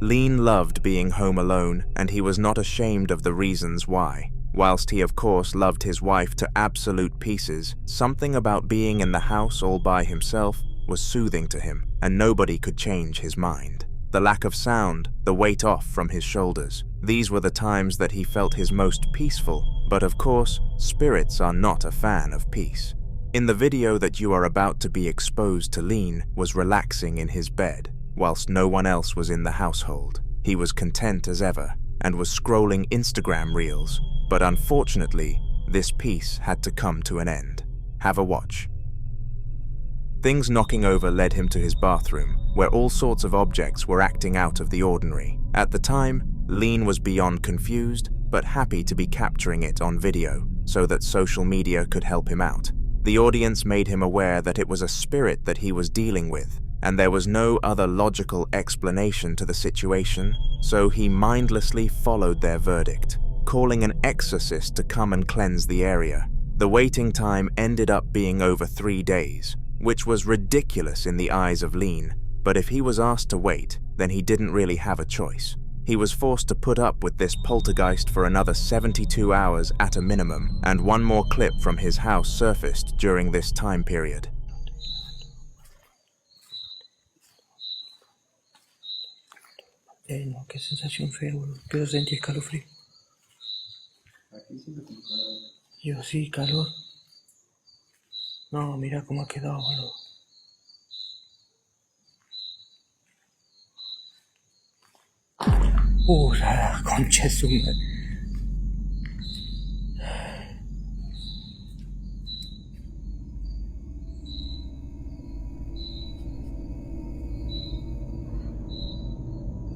Lean loved being home alone, and he was not ashamed of the reasons why. Whilst he of course loved his wife to absolute pieces, something about being in the house all by himself was soothing to him, and nobody could change his mind. The lack of sound, the weight off from his shoulders, these were the times that he felt his most peaceful, but of course, spirits are not a fan of peace. In the video that you are about to be exposed to, Lean was relaxing in his bed, whilst no one else was in the household. He was content as ever, and was scrolling Instagram reels, but unfortunately, this peace had to come to an end. Have a watch. Things knocking over led him to his bathroom, where all sorts of objects were acting out of the ordinary. At the time, Lean was beyond confused, but happy to be capturing it on video, so that social media could help him out. The audience made him aware that it was a spirit that he was dealing with, and there was no other logical explanation to the situation, so he mindlessly followed their verdict, calling an exorcist to come and cleanse the area. The waiting time ended up being over 3 days, which was ridiculous in the eyes of Lean, but if he was asked to wait, then he didn't really have a choice. He was forced to put up with this poltergeist for another 72 hours at a minimum, and one more clip from his house surfaced during this time period. No, qué sensación fea, boludo. Pero sentí escalofrío. Yo sí, calor. No, mira cómo ha quedado, boludo. La concha de su madre.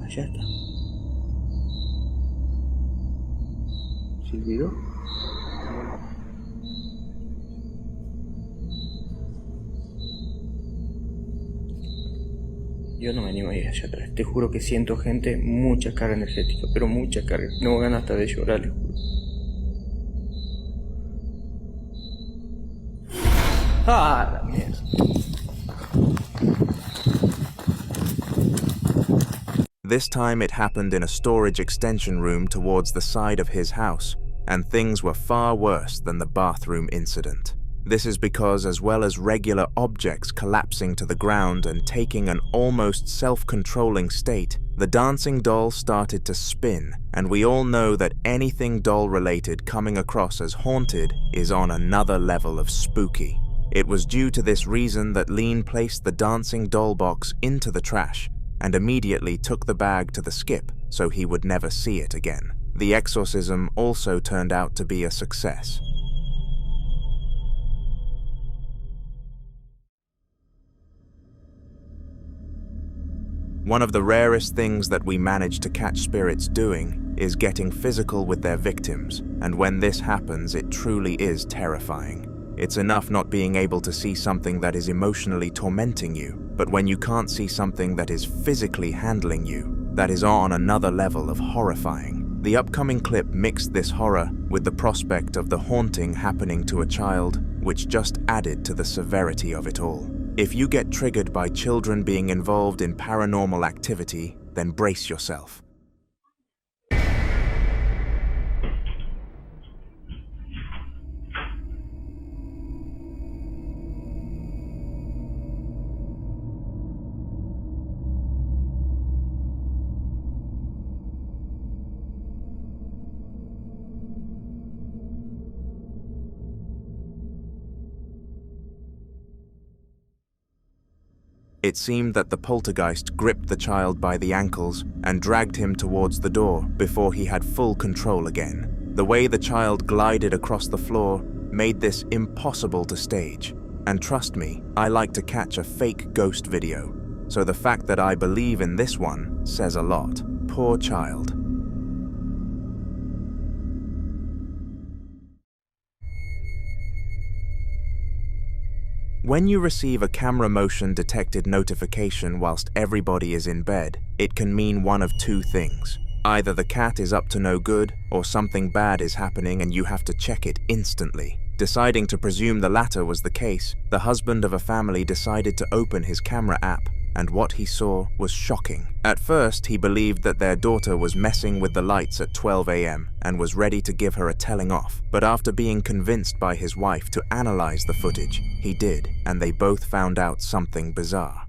Allá está. ¿Silbido? Yo no me animo a ir allá atrás. Te juro que siento gente, mucha carga energética, pero mucha carga. No ganas hasta de llorar, les juro. ¡Ah, la mierda! This time it happened in a storage extension room towards the side of his house, and things were far worse than the bathroom incident. This is because, as well as regular objects collapsing to the ground and taking an almost self-controlling state, the dancing doll started to spin, and we all know that anything doll-related coming across as haunted is on another level of spooky. It was due to this reason that Lean placed the dancing doll box into the trash and immediately took the bag to the skip so he would never see it again. The exorcism also turned out to be a success. One of the rarest things that we manage to catch spirits doing is getting physical with their victims, and when this happens, it truly is terrifying. It's enough not being able to see something that is emotionally tormenting you, but when you can't see something that is physically handling you, that is on another level of horrifying. The upcoming clip mixed this horror with the prospect of the haunting happening to a child, which just added to the severity of it all. If you get triggered by children being involved in paranormal activity, then brace yourself. It seemed that the poltergeist gripped the child by the ankles and dragged him towards the door before he had full control again. The way the child glided across the floor made this impossible to stage. And trust me, I like to catch a fake ghost video, so the fact that I believe in this one says a lot. Poor child. When you receive a camera motion detected notification whilst everybody is in bed, it can mean one of two things. Either the cat is up to no good, or something bad is happening and you have to check it instantly. Deciding to presume the latter was the case, the husband of a family decided to open his camera app, and what he saw was shocking. At first, he believed that their daughter was messing with the lights at 12 a.m. and was ready to give her a telling off. But after being convinced by his wife to analyze the footage, he did, and they both found out something bizarre.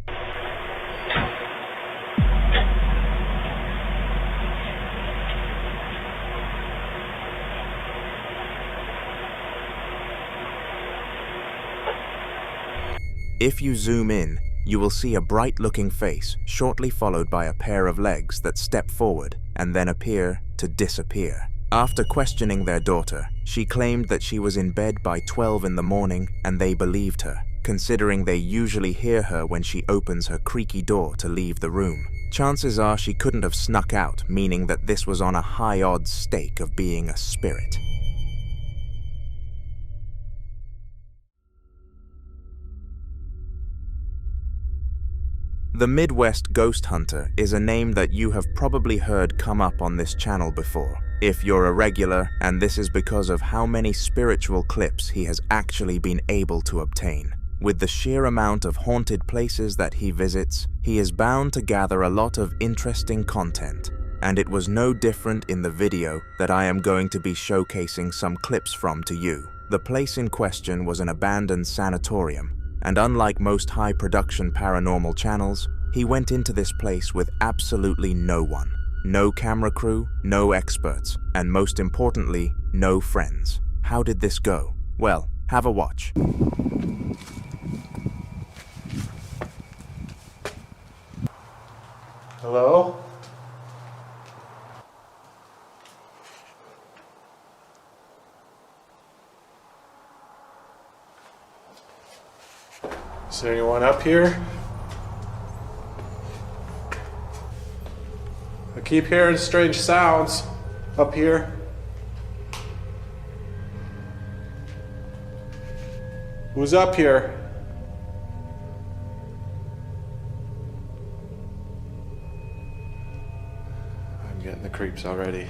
If you zoom in, you will see a bright-looking face, shortly followed by a pair of legs that step forward and then appear to disappear. After questioning their daughter, she claimed that she was in bed by 12 in the morning and they believed her, considering they usually hear her when she opens her creaky door to leave the room. Chances are she couldn't have snuck out, meaning that this was on a high-odds stake of being a spirit. The Midwest Ghost Hunter is a name that you have probably heard come up on this channel before. If you're a regular, and this is because of how many spiritual clips he has actually been able to obtain. With the sheer amount of haunted places that he visits, he is bound to gather a lot of interesting content. And it was no different in the video that I am going to be showcasing some clips from to you. The place in question was an abandoned sanatorium. And unlike most high-production paranormal channels, he went into this place with absolutely no one. No camera crew, no experts, and most importantly, no friends. How did this go? Well, have a watch. Hello? Is there anyone up here? I keep hearing strange sounds up here. Who's up here? I'm getting the creeps already.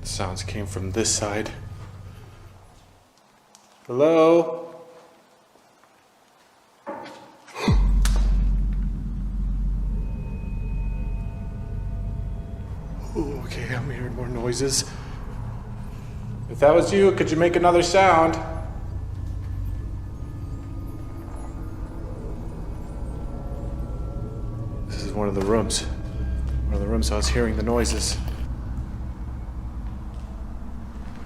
The sounds came from this side. Hello? Oh, okay, I'm hearing more noises. If that was you, could you make another sound? This is one of the rooms. One of the rooms I was hearing the noises.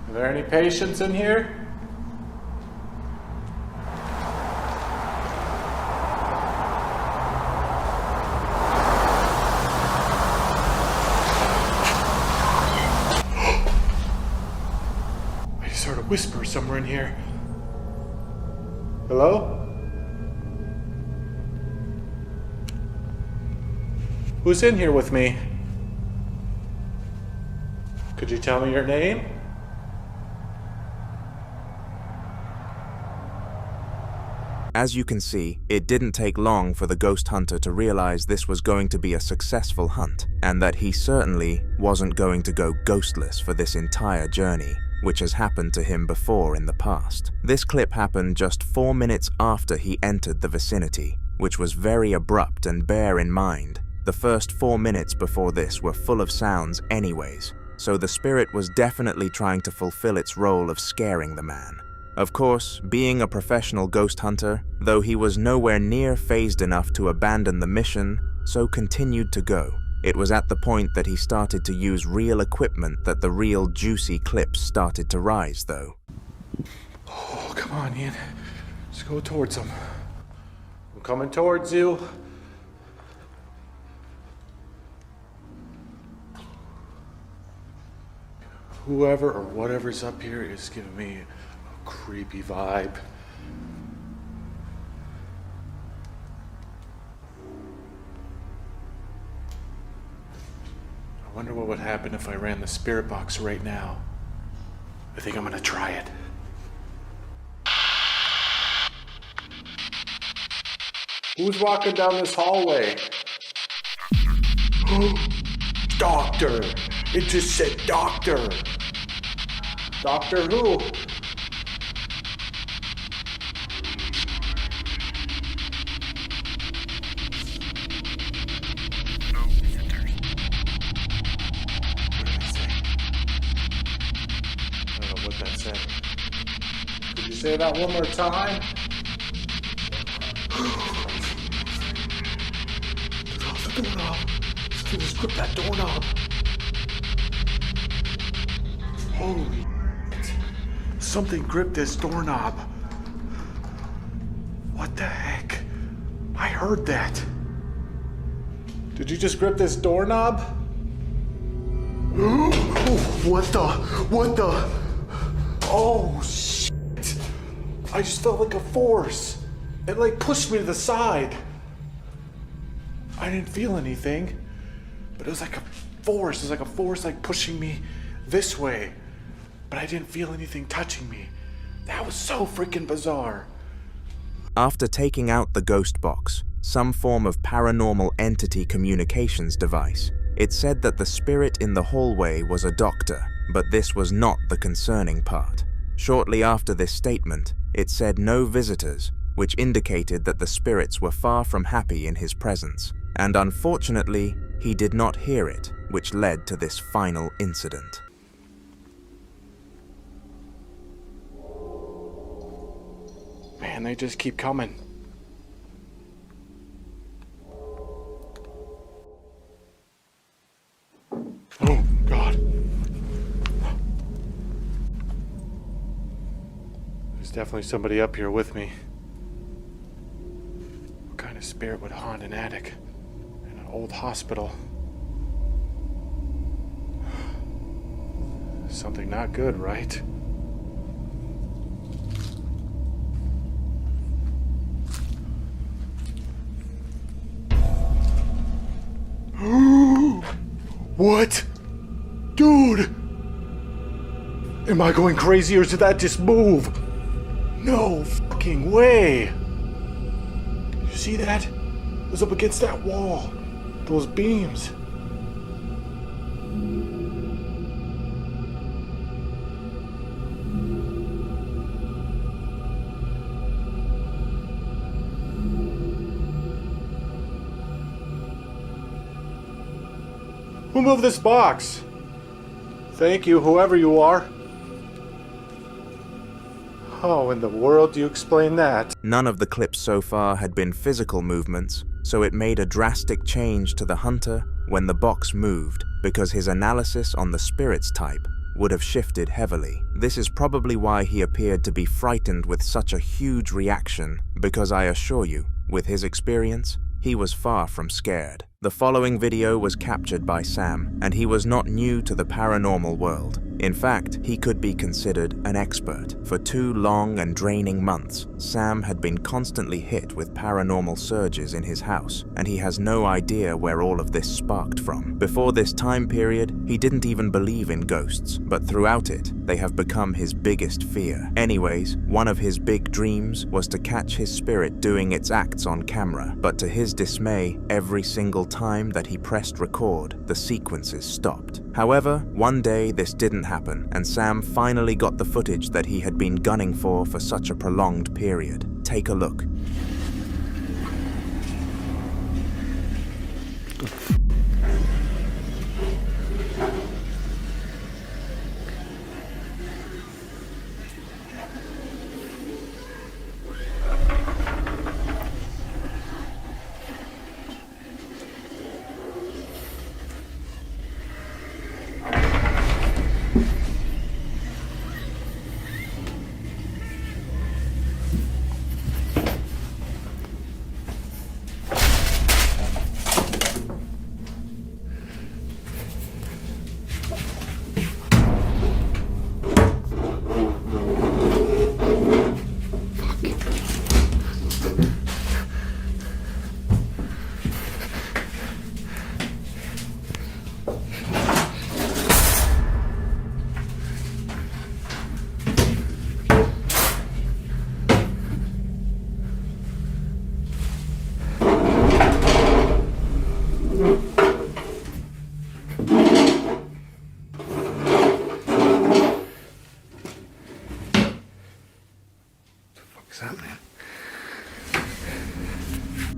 Are there any patients in here? Whisper somewhere in here. Hello? Who's in here with me? Could you tell me your name? As you can see, it didn't take long for the ghost hunter to realize this was going to be a successful hunt, and that he certainly wasn't going to go ghostless for this entire journey, which has happened to him before in the past. This clip happened just 4 minutes after he entered the vicinity, which was very abrupt, and bear in mind, the first 4 minutes before this were full of sounds anyways, so the spirit was definitely trying to fulfill its role of scaring the man. Of course, being a professional ghost hunter, though he was nowhere near phased enough to abandon the mission, so continued to go. It was at the point that he started to use real equipment that the real juicy clips started to rise, though. Oh, come Come on, Ian. Just go towards him. I'm coming towards you. Whoever or whatever's up here is giving me a creepy vibe. I wonder what would happen if I ran the spirit box right now. I think I'm gonna try it. Who's walking down this hallway? Doctor! It just said doctor! Doctor who? Could you say that one more time? The doorknob. Just grip that doorknob. Holy shit. Something gripped this doorknob. What the heck? I heard that. Did you just grip this doorknob? What the? Oh shit. I just felt like a force. It like pushed me to the side. I didn't feel anything, but it was like a force. It was like a force like pushing me this way, but I didn't feel anything touching me. That was so freaking bizarre. After taking out the ghost box, some form of paranormal entity communications device, it said that the spirit in the hallway was a doctor, but this was not the concerning part. Shortly after this statement, it said no visitors, which indicated that the spirits were far from happy in his presence. And unfortunately, he did not hear it, which led to this final incident. Man, they just keep coming. Oh, God. There's definitely somebody up here with me. What kind of spirit would haunt an attic? Old hospital. Something not good, right? What? Dude! Am I going crazy or did that just move? No fucking way! You see that? It was up against that wall. Those beams. Who moved this box? Thank you, whoever you are. How in the world do you explain that? None of the clips so far had been physical movements, so it made a drastic change to the hunter when the box moved, because his analysis on the spirit's type would have shifted heavily. This is probably why he appeared to be frightened with such a huge reaction, because I assure you, with his experience, he was far from scared. The following video was captured by Sam, and he was not new to the paranormal world. In fact, he could be considered an expert. For 2 long and draining months, Sam had been constantly hit with paranormal surges in his house, and he has no idea where all of this sparked from. Before this time period, he didn't even believe in ghosts, but throughout it, they have become his biggest fear. Anyways, one of his big dreams was to catch his spirit doing its acts on camera, but to his dismay, every single time that he pressed record, the sequences stopped. However, one day this didn't happen, and Sam finally got the footage that he had been gunning for such a prolonged period. Take a look.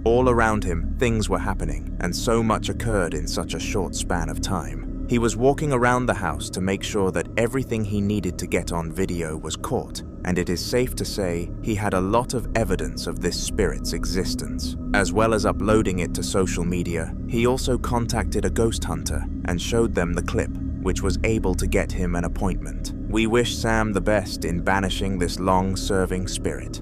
All around him, things were happening, and so much occurred in such a short span of time. He was walking around the house to make sure that everything he needed to get on video was caught, and it is safe to say he had a lot of evidence of this spirit's existence. As well as uploading it to social media, he also contacted a ghost hunter and showed them the clip, which was able to get him an appointment. We wish Sam the best in banishing this long-serving spirit.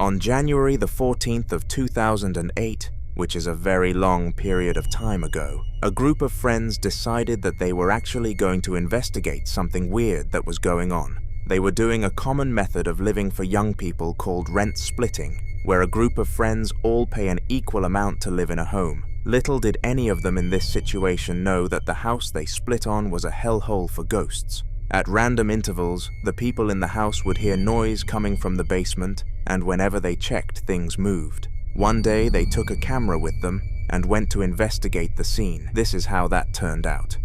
On January the 14th of 2008, which is a very long period of time ago, a group of friends decided that they were actually going to investigate something weird that was going on. They were doing a common method of living for young people called rent splitting, where a group of friends all pay an equal amount to live in a home. Little did any of them in this situation know that the house they split on was a hellhole for ghosts. At random intervals, the people in the house would hear noise coming from the basement, and whenever they checked, things moved. One day, they took a camera with them and went to investigate the scene. This is how that turned out.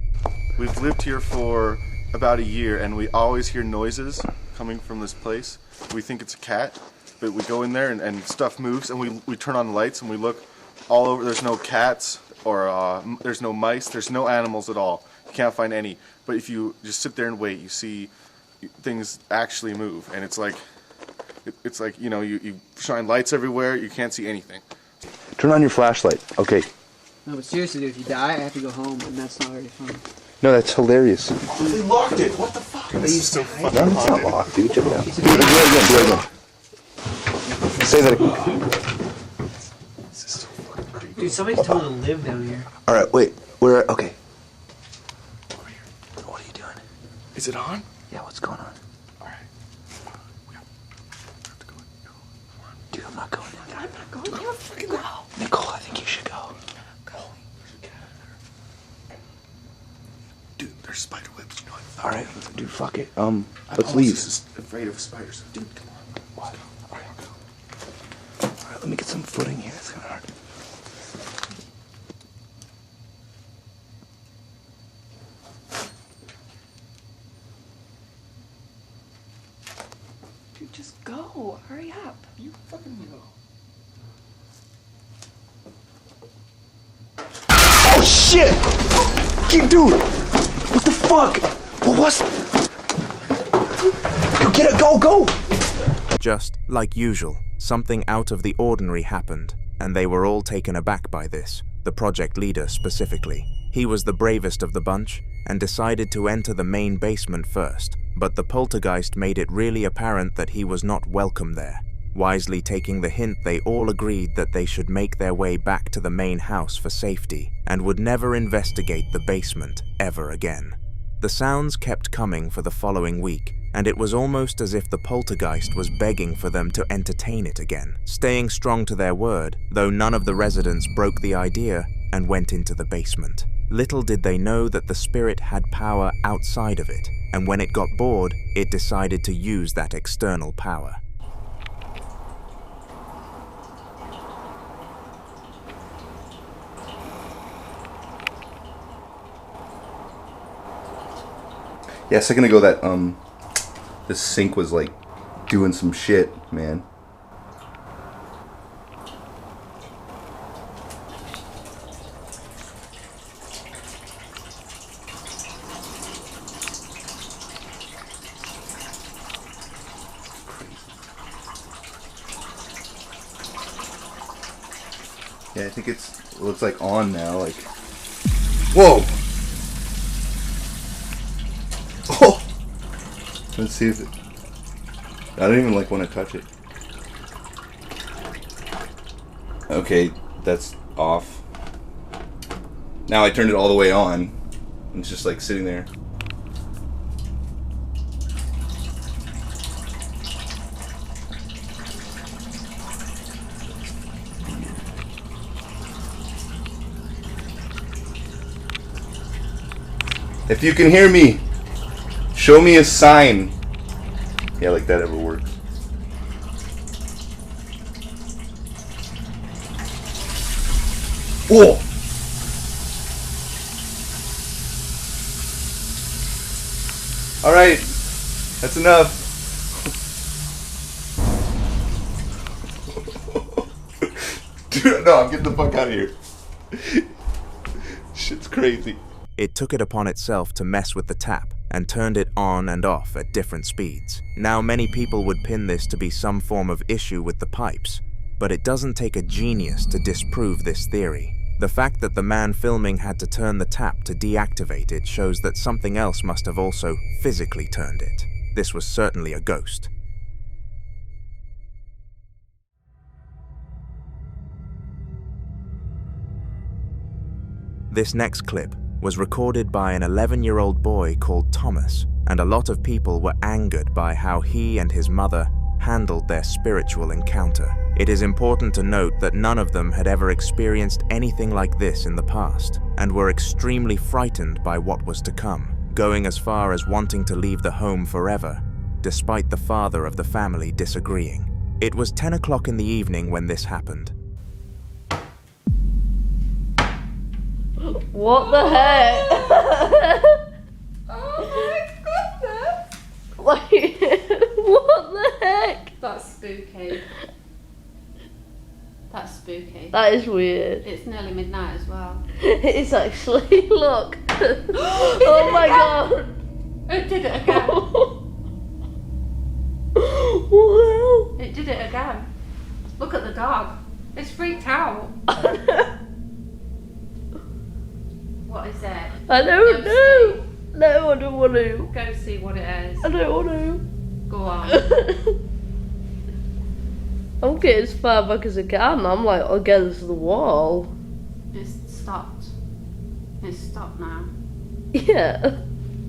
We've lived here for about a year, and we always hear noises coming from this place. We think it's a cat, but we go in there and stuff moves, and we turn on lights and we look all over. There's no cats or there's no mice. There's no animals at all. You can't find any. But if you just sit there and wait, you see things actually move, and it's like you know, you shine lights everywhere. You can't see anything. Turn on your flashlight. Okay. No, but seriously, dude, if you die, I have to go home, and that's not very fun. No, that's hilarious. They locked it. What the fuck? This is so fucking No, it's not locked, dude. Check it out. Do it again. Say that again. Dude, somebody's told to live down here. All right, wait. We're okay. What are you doing? Is it on? Yeah, what's going on? All right. Dude, I'm not going in there. I'm not going. You fucking go. Nicole, I think you should go. Dude, there's spider webs. You know what? All right, dude, fuck it. Let's leave. Just afraid of spiders. Dude, come on. What? All right, let me get some footing here. It's kind of hard. Dude, just go. Hurry up. You fucking go. Oh shit! Dude! What the fuck? What was? Get it! Go! Just like usual, something out of the ordinary happened, and they were all taken aback by this, the project leader specifically. He was the bravest of the bunch and decided to enter the main basement first, but the poltergeist made it really apparent that he was not welcome there. Wisely taking the hint, they all agreed that they should make their way back to the main house for safety and would never investigate the basement ever again. The sounds kept coming for the following week, and it was almost as if the poltergeist was begging for them to entertain it again, staying strong to their word, though none of the residents broke the idea and went into the basement. Little did they know that the spirit had power outside of it, and when it got bored, it decided to use that external power. Yeah, a second ago that the sink was like doing some shit, man. Yeah, I think it looks like on now, like. Whoa! Oh! Let's see if it. I don't even like want to touch it. Okay, that's off. Now I turned it all the way on. It's just like sitting there. If you can hear me, show me a sign. Yeah, like that ever works. Whoa! Alright. That's enough. Dude, no, I'm getting the fuck out of here. Shit's crazy. It took it upon itself to mess with the tap and turned it on and off at different speeds. Now, many people would pin this to be some form of issue with the pipes, but it doesn't take a genius to disprove this theory. The fact that the man filming had to turn the tap to deactivate it shows that something else must have also physically turned it. This was certainly a ghost. This next clip was recorded by an 11-year-old boy called Thomas, and a lot of people were angered by how he and his mother handled their spiritual encounter. It is important to note that none of them had ever experienced anything like this in the past, and were extremely frightened by what was to come, going as far as wanting to leave the home forever, despite the father of the family disagreeing. It was 10 o'clock in the evening when this happened. What the heck? Oh my goodness! Like, what the heck? That's spooky. That's spooky. That is weird. It's nearly midnight as well. It is actually, look. Oh my god. It did it again. Wow. It did it again. Look at the dog. It's freaked out. What is it? I don't know. No, I don't want to. Go see what it is. I don't want to. Go on. I'm getting as far back as I can. I'm like against the wall. It's stopped. It's stopped now. Yeah.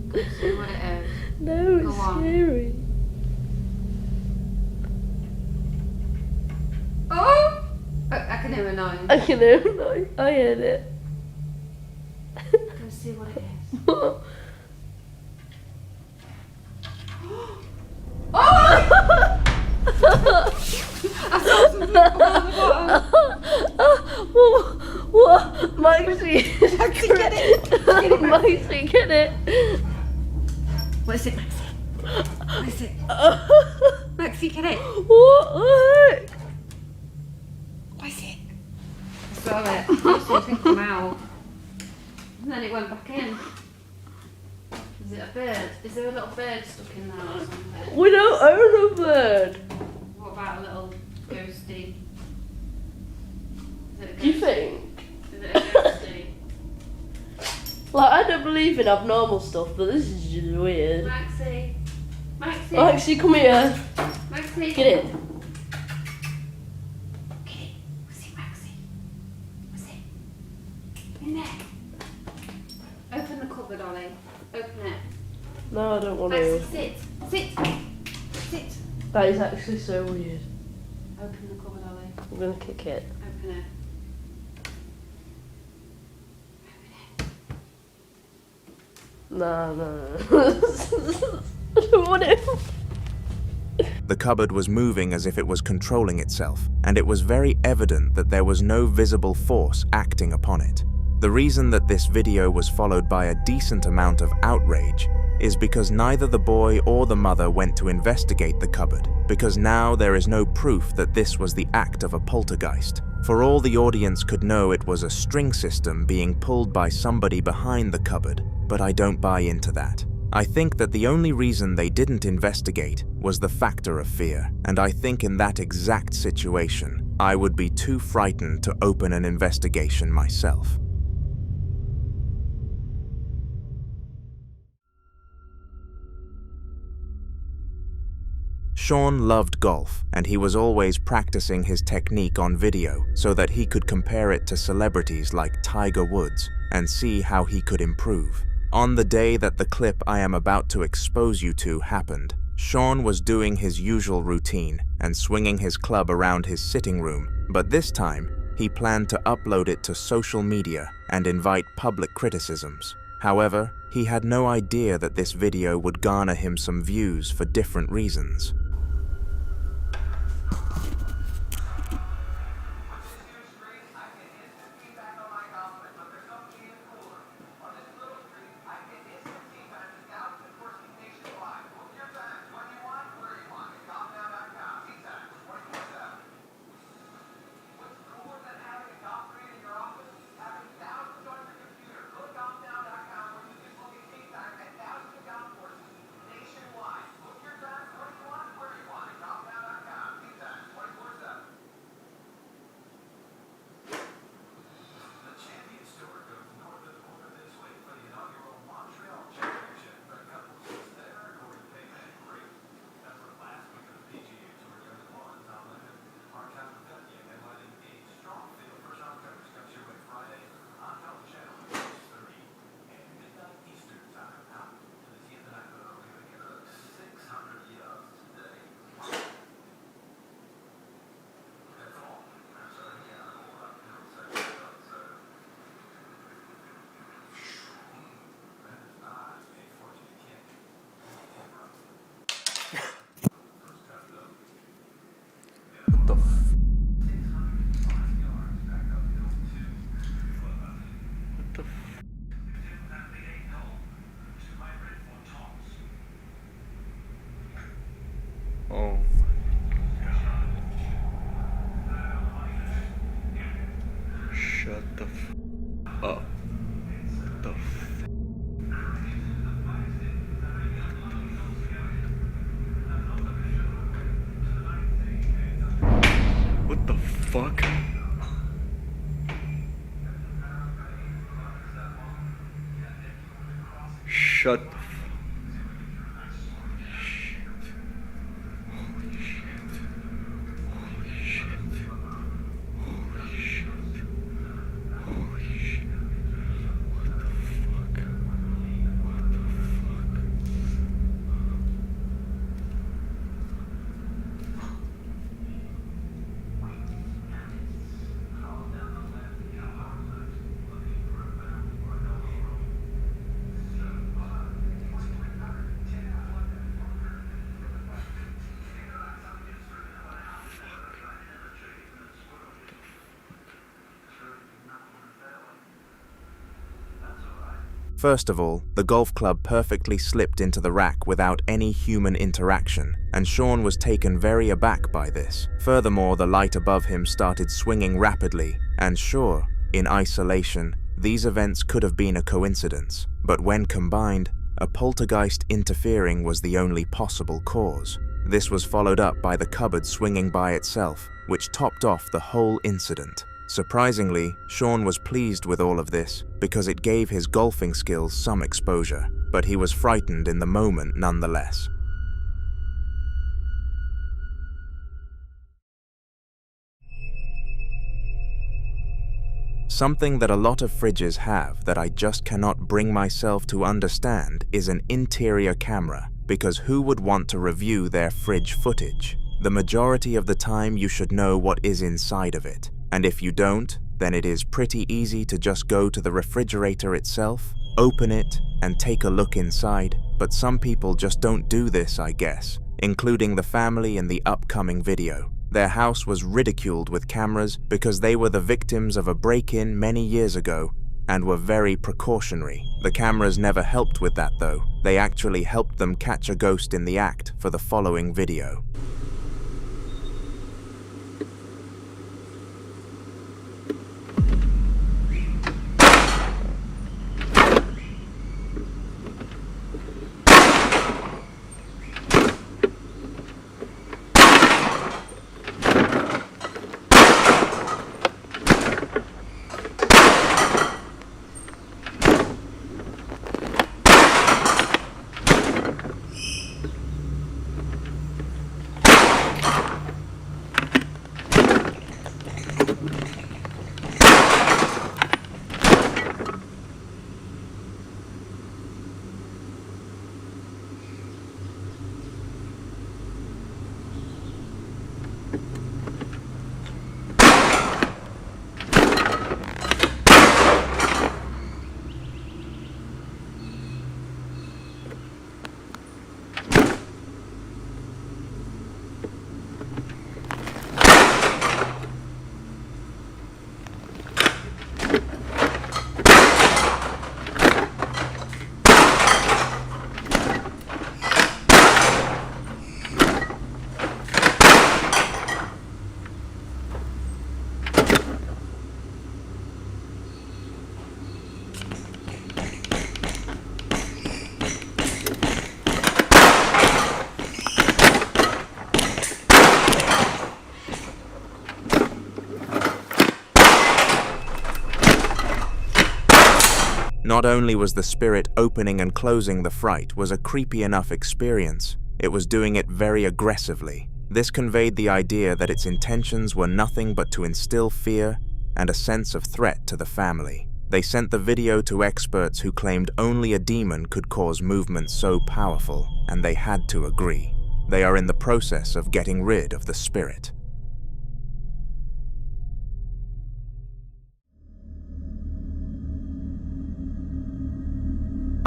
Go see what it is. No, it's Go on. scary. Oh! I can hear a noise. I can hear it. I heard it. Go see what it is. Oh! I saw something come on the bottom. What? Maxie, get it. Get it, Maxie, get it. What is it, Maxie? What is it? Maxie, get it. What the heck? What is it? I saw it. I saw something come out. And then it went back in. Is it a bird? Is there a little bird stuck in there or something? We don't own a bird. What about a little ghosty? Is it a ghosty? Do you think? Is it a ghosty? Like, I don't believe in abnormal stuff, but this is just weird. Maxie. Maxie. Maxie, come here. Maxie. Get it. Get it. What's it, Maxie? What's it? In there. Open the cupboard, Ollie. Open it. No, I don't want Maxie, to. sit. Sit. Sit. That is actually so weird. Open the cupboard, Ollie. I'm gonna kick it. Open it. No. I don't want it. The cupboard was moving as if it was controlling itself, and it was very evident that there was no visible force acting upon it. The reason that this video was followed by a decent amount of outrage is because neither the boy or the mother went to investigate the cupboard, because now there is no proof that this was the act of a poltergeist. For all the audience could know, it was a string system being pulled by somebody behind the cupboard, but I don't buy into that. I think that the only reason they didn't investigate was the factor of fear, and I think in that exact situation, I would be too frightened to open an investigation myself. Sean loved golf, and he was always practicing his technique on video so that he could compare it to celebrities like Tiger Woods and see how he could improve. On the day that the clip I am about to expose you to happened, Sean was doing his usual routine and swinging his club around his sitting room, but this time, he planned to upload it to social media and invite public criticisms. However, he had no idea that this video would garner him some views for different reasons. Shut the f up. The f What the fuck? Shut the f First of all, the golf club perfectly slipped into the rack without any human interaction, and Sean was taken very aback by this. Furthermore, the light above him started swinging rapidly, and sure, in isolation, these events could have been a coincidence, but when combined, a poltergeist interfering was the only possible cause. This was followed up by the cupboard swinging by itself, which topped off the whole incident. Surprisingly, Sean was pleased with all of this because it gave his golfing skills some exposure, but he was frightened in the moment nonetheless. Something that a lot of fridges have that I just cannot bring myself to understand is an interior camera, because who would want to review their fridge footage? The majority of the time you should know what is inside of it. And if you don't, then it is pretty easy to just go to the refrigerator itself, open it, and take a look inside. But some people just don't do this, I guess, including the family in the upcoming video. Their house was ridiculed with cameras because they were the victims of a break-in many years ago and were very precautionary. The cameras never helped with that though. They actually helped them catch a ghost in the act for the following video. Not only was the spirit opening and closing the fright was a creepy enough experience, it was doing it very aggressively. This conveyed the idea that its intentions were nothing but to instill fear and a sense of threat to the family. They sent the video to experts who claimed only a demon could cause movements so powerful, and they had to agree. They are in the process of getting rid of the spirit.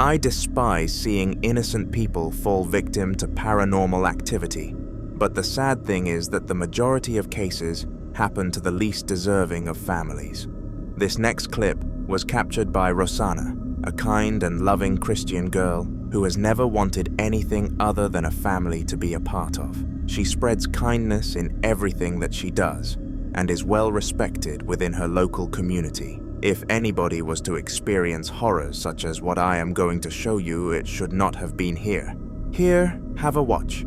I despise seeing innocent people fall victim to paranormal activity, but the sad thing is that the majority of cases happen to the least deserving of families. This next clip was captured by Rosanna, a kind and loving Christian girl who has never wanted anything other than a family to be a part of. She spreads kindness in everything that she does, and is well respected within her local community. If anybody was to experience horrors such as what I am going to show you, it should not have been here. Here, have a watch.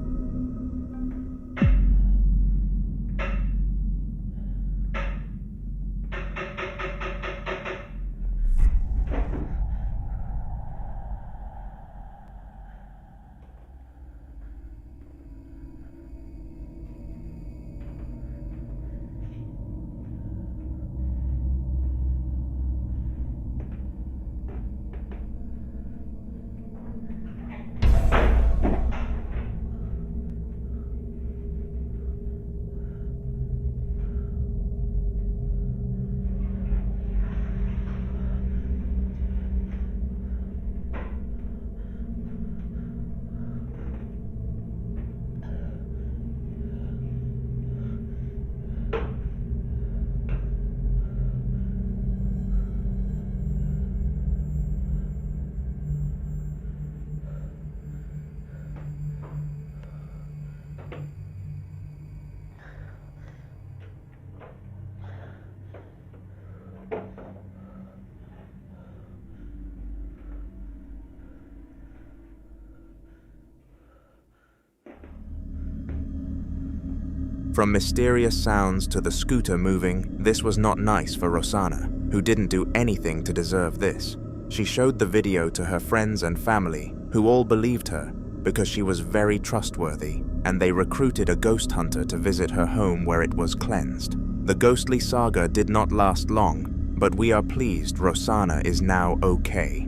From mysterious sounds to the scooter moving, this was not nice for Rosanna, who didn't do anything to deserve this. She showed the video to her friends and family, who all believed her because she was very trustworthy, and they recruited a ghost hunter to visit her home where it was cleansed. The ghostly saga did not last long, but we are pleased Rosanna is now okay.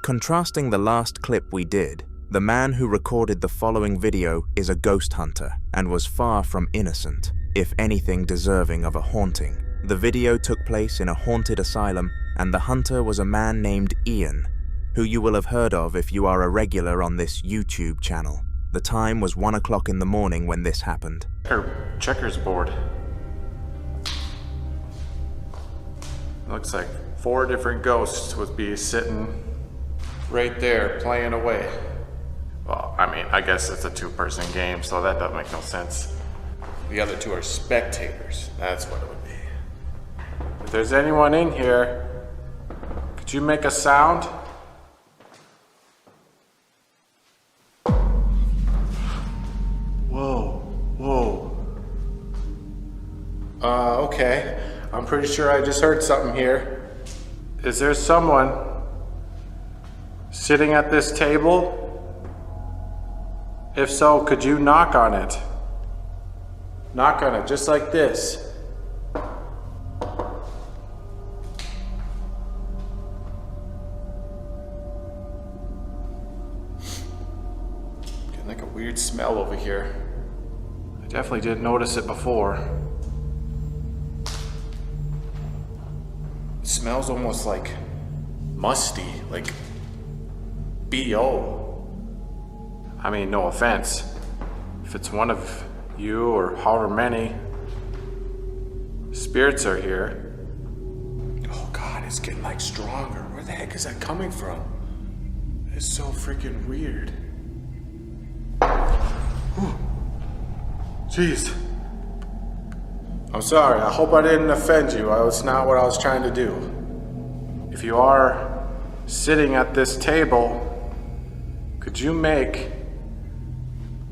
Contrasting the last clip we did, the man who recorded the following video is a ghost hunter and was far from innocent, if anything deserving of a haunting. The video took place in a haunted asylum, and the hunter was a man named Ian, who you will have heard of if you are a regular on this YouTube channel. The time was 1 o'clock in the morning when this happened. Checkers board. Looks like 4 different ghosts would be sitting right there playing away. Well, I mean, I guess it's a 2-person game, so that doesn't make no sense. The other 2 are spectators. That's what it would be. If there's anyone in here, could you make a sound? Whoa, whoa. Okay. I'm pretty sure I just heard something here. Is there someone sitting at this table? If so, could you knock on it? Knock on it, just like this. Getting like a weird smell over here. I definitely didn't notice it before. It smells almost like musty, like BO. I mean, no offense. If it's one of you or however many spirits are here. Oh God, it's getting like stronger. Where the heck is that coming from? It's so freaking weird. Whew. Jeez. I'm sorry, I hope I didn't offend you. That's not what I was trying to do. If you are sitting at this table, could you make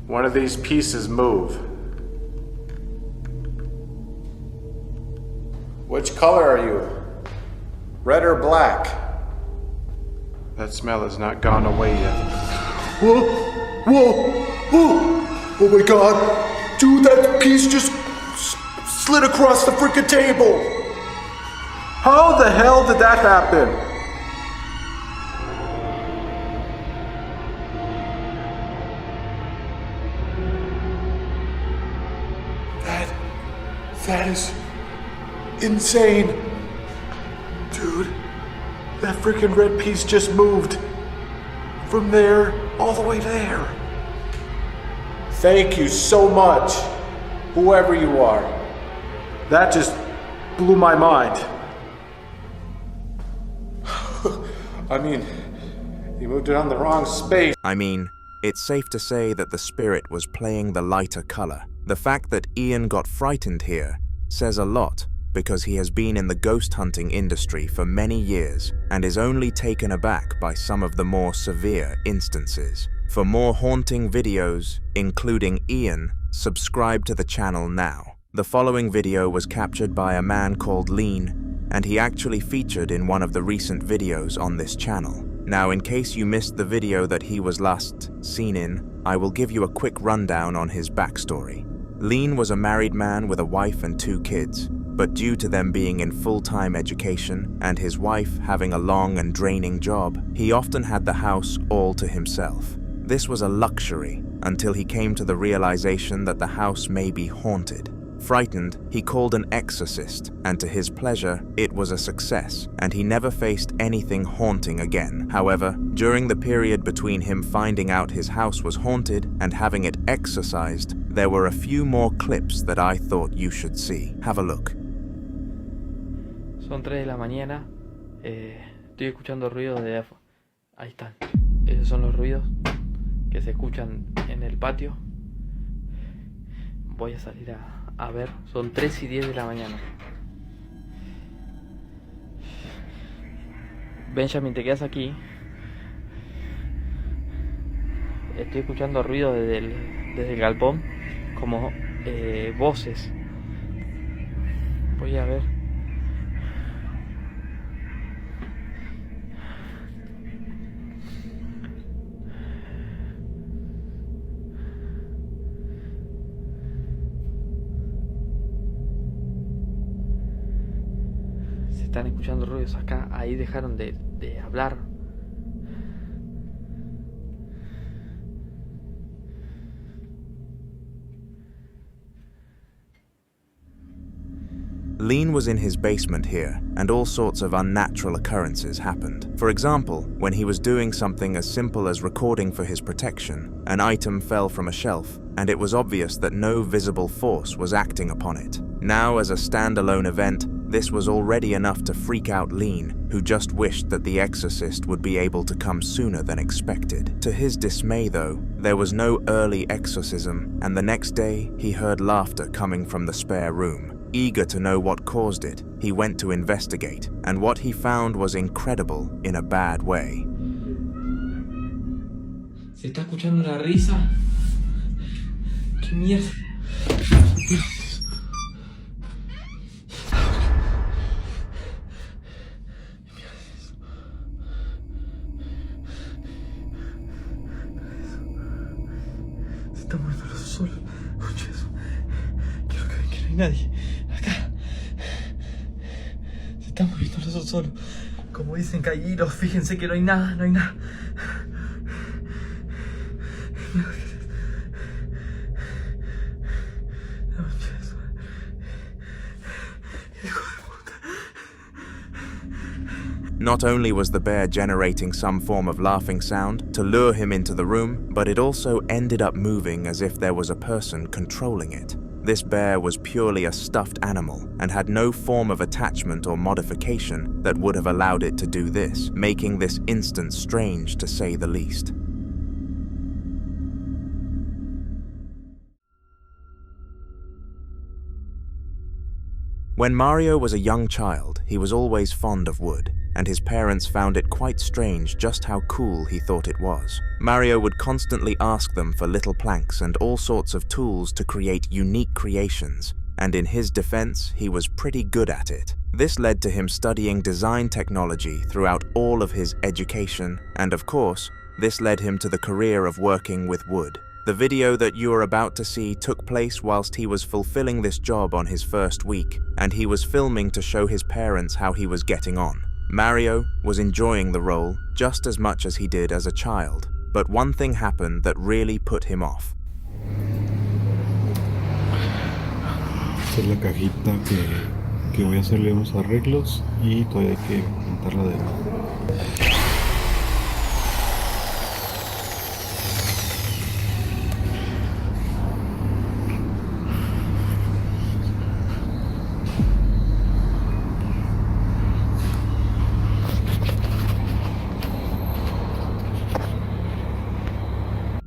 one of these pieces move? Which color are you? Red or black? That smell has not gone away yet. Whoa! Whoa! Whoa! Oh my God! Dude, that piece just slid across the freaking table! How the hell did that happen? That is insane. Dude, that freaking red piece just moved from there all the way there. Thank you so much, whoever you are. That just blew my mind. I mean, You moved it on the wrong space. I mean, it's safe to say that the spirit was playing the lighter color. The fact that Ian got frightened here says a lot, because he has been in the ghost hunting industry for many years and is only taken aback by some of the more severe instances. For more haunting videos, including Ian, subscribe to the channel now. The following video was captured by a man called Lean, and he actually featured in one of the recent videos on this channel. Now, in case you missed the video that he was last seen in, I will give you a quick rundown on his backstory. Lean was a married man with a wife and 2 kids, but due to them being in full-time education and his wife having a long and draining job, he often had the house all to himself. This was a luxury until he came to the realization that the house may be haunted. Frightened, he called an exorcist, and to his pleasure, it was a success, and he never faced anything haunting again. However, during the period between him finding out his house was haunted and having it exorcised, there were a few more clips that I thought you should see. Have a look. Son 3 de la mañana. Estoy escuchando ruidos de... Ahí están. Esos son los ruidos que se escuchan en el patio. Voy a salir a ver. Son 3:10 de la mañana. Benjamin, te quedas aquí. Estoy escuchando ruidos desde el galpón, como voces. Voy a ver. Están escuchando ruidos acá. Ahí dejaron de hablar. Lean was in his basement here, and all sorts of unnatural occurrences happened. For example, when he was doing something as simple as recording for his protection, an item fell from a shelf, and it was obvious that no visible force was acting upon it. Now, as a standalone event, this was already enough to freak out Lean, who just wished that the exorcist would be able to come sooner than expected. To his dismay, though, there was no early exorcism, and the next day, he heard laughter coming from the spare room. Eager to know what caused it, he went to investigate, and what he found was incredible in a bad way. ¿Se está escuchando una risa? ¿Qué mierda? Se está moviendo el sol. Escucha eso. Quiero que vean que no hay nadie. Acá. Se está moviendo el sol solo. Como dicen caídos, fíjense que no hay nada, no hay nada. Not only was the bear generating some form of laughing sound to lure him into the room, but it also ended up moving as if there was a person controlling it. This bear was purely a stuffed animal and had no form of attachment or modification that would have allowed it to do this, making this instance strange to say the least. When Mario was a young child, he was always fond of wood, and his parents found it quite strange just how cool he thought it was. Mario would constantly ask them for little planks and all sorts of tools to create unique creations, and in his defense, he was pretty good at it. This led to him studying design technology throughout all of his education, and of course, this led him to the career of working with wood. The video that you are about to see took place whilst he was fulfilling this job on his first week, and he was filming to show his parents how he was getting on. Mario was enjoying the role just as much as he did as a child, but one thing happened that really put him off. Esta es la cajita que voy a hacerle unos arreglos y todavía hay que montarla de nuevo.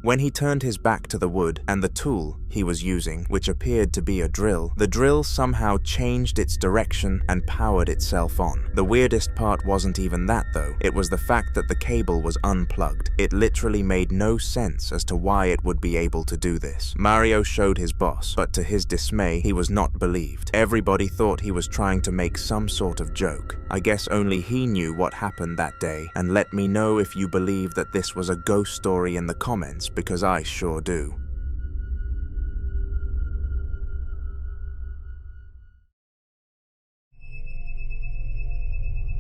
When he turned his back to the wood and the tool he was using, which appeared to be a drill, the drill somehow changed its direction and powered itself on. The weirdest part wasn't even that though, it was the fact that the cable was unplugged. It literally made no sense as to why it would be able to do this. Mario showed his boss, but to his dismay, he was not believed. Everybody thought he was trying to make some sort of joke. I guess only he knew what happened that day, and let me know if you believe that this was a ghost story in the comments, because I sure do.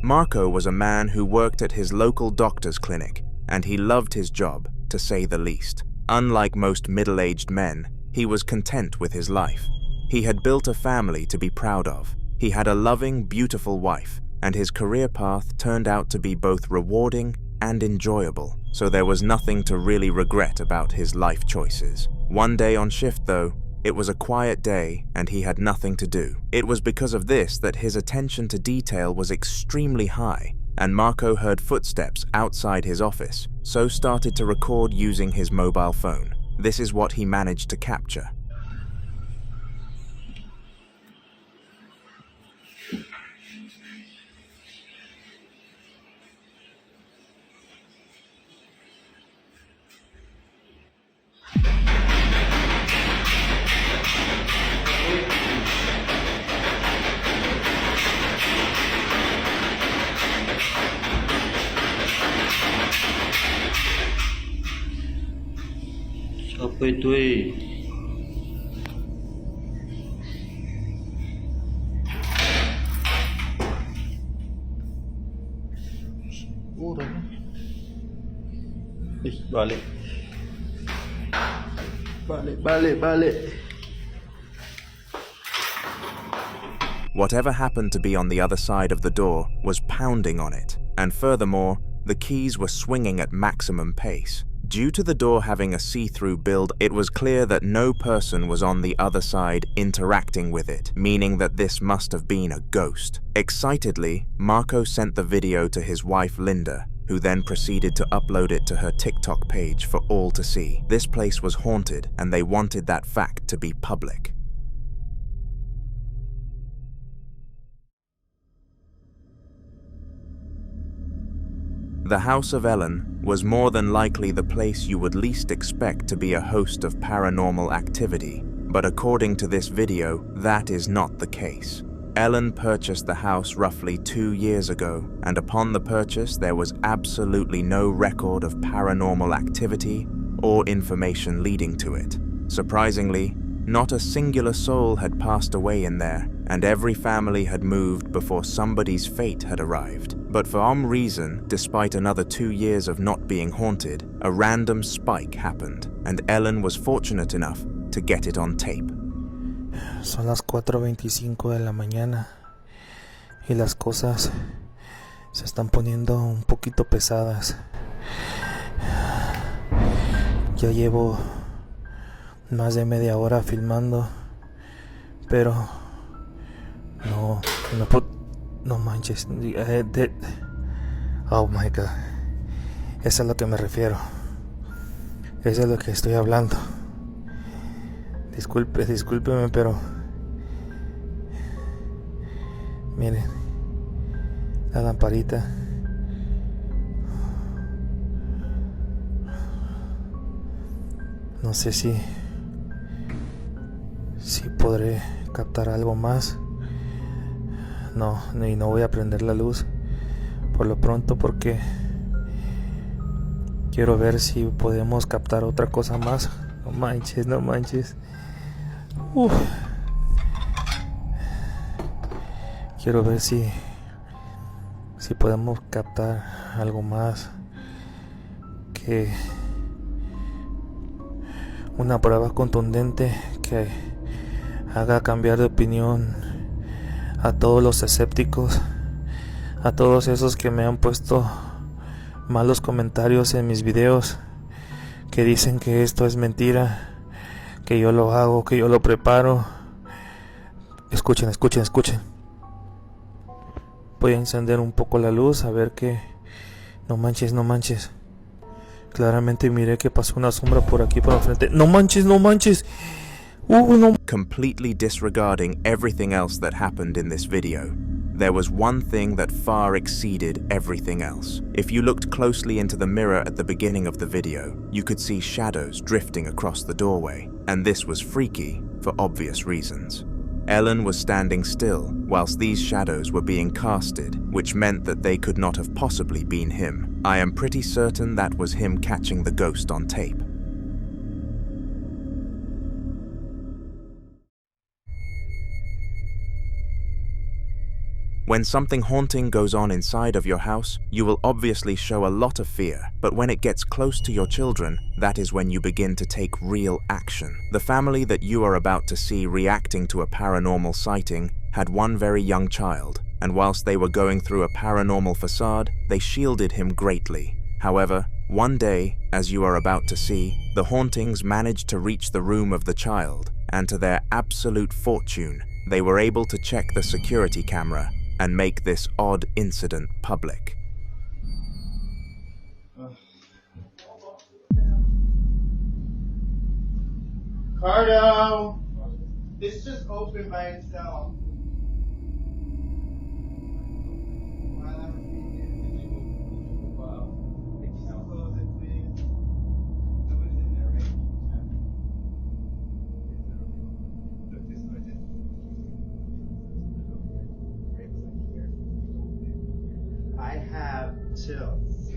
Marco was a man who worked at his local doctor's clinic, and he loved his job, to say the least. Unlike most middle-aged men, he was content with his life. He had built a family to be proud of. He had a loving, beautiful wife, and his career path turned out to be both rewarding and enjoyable, so there was nothing to really regret about his life choices. One day on shift though, it was a quiet day and he had nothing to do. It was because of this that his attention to detail was extremely high, and Marco heard footsteps outside his office, so started to record using his mobile phone. This is what he managed to capture. Apa itu Balik. Whatever happened to be on the other side of the door was pounding on it, and furthermore, the keys were swinging at maximum pace. Due to the door having a see-through build, it was clear that no person was on the other side interacting with it, meaning that this must have been a ghost. Excitedly, Marco sent the video to his wife Linda, who then proceeded to upload it to her TikTok page for all to see. This place was haunted, and they wanted that fact to be public. The House of Ellen was more than likely the place you would least expect to be a host of paranormal activity, but according to this video, that is not the case. Ellen purchased the house roughly 2 years ago, and upon the purchase there was absolutely no record of paranormal activity or information leading to it. Surprisingly, not a singular soul had passed away in there, and every family had moved before somebody's fate had arrived. But for some reason, despite another 2 years of not being haunted, a random spike happened, and Ellen was fortunate enough to get it on tape. Son las 4:25 de la mañana y las cosas se están poniendo un poquito pesadas. Ya llevo más de media hora filmando, pero no manches. Oh my god, eso es a lo que me refiero, eso es lo que estoy hablando. Discúlpeme, pero miren la lamparita. No sé si podré captar algo más. No voy a prender la luz por lo pronto, porque quiero ver si podemos captar otra cosa más. No manches. Quiero ver si podemos captar algo más, que una prueba contundente que haga cambiar de opinión a todos los escépticos, a todos esos que me han puesto malos comentarios en mis videos, que dicen que esto es mentira, que yo lo hago, que yo lo preparo. Escuchen. Voy a encender un poco la luz, a ver que... No manches. Claramente miré que pasó una sombra por aquí por enfrente. No manches, no manches. No. Completely disregarding everything else that happened in this video, there was one thing that far exceeded everything else. If you looked closely into the mirror at the beginning of the video, you could see shadows drifting across the doorway, and this was freaky for obvious reasons. Ellen was standing still whilst these shadows were being casted, which meant that they could not have possibly been him. I am pretty certain that was him catching the ghost on tape. When something haunting goes on inside of your house, you will obviously show a lot of fear, but when it gets close to your children, that is when you begin to take real action. The family that you are about to see reacting to a paranormal sighting had one very young child, and whilst they were going through a paranormal facade, they shielded him greatly. However, one day, as you are about to see, the hauntings managed to reach the room of the child, and to their absolute fortune, they were able to check the security camera and make this odd incident public. Cardo! This just opened by itself. I have chills.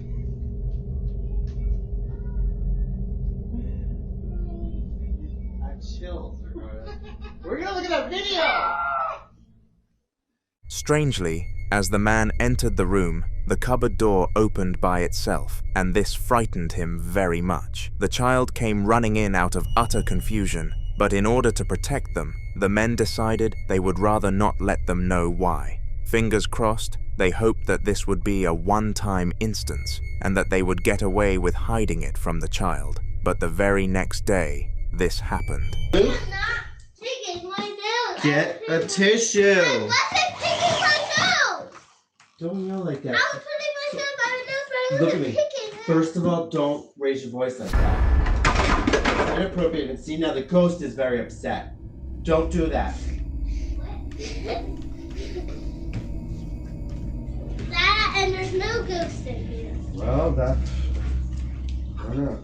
I have chills. We're gonna look at that video! Strangely, as the man entered the room, the cupboard door opened by itself, and this frightened him very much. The child came running in out of utter confusion, but in order to protect them, the men decided they would rather not let them know why. Fingers crossed, they hoped that this would be a one-time instance, and that they would get away with hiding it from the child. But the very next day, this happened. Get a tissue! I wasn't picking my nose! Don't yell like that. I was putting my nose, but I Look at wasn't me. picking it. First of all, don't raise your voice like that. It's inappropriate. And see, now the ghost is very upset. Don't do that. That, and there's no ghost in here. Well, that... I don't know.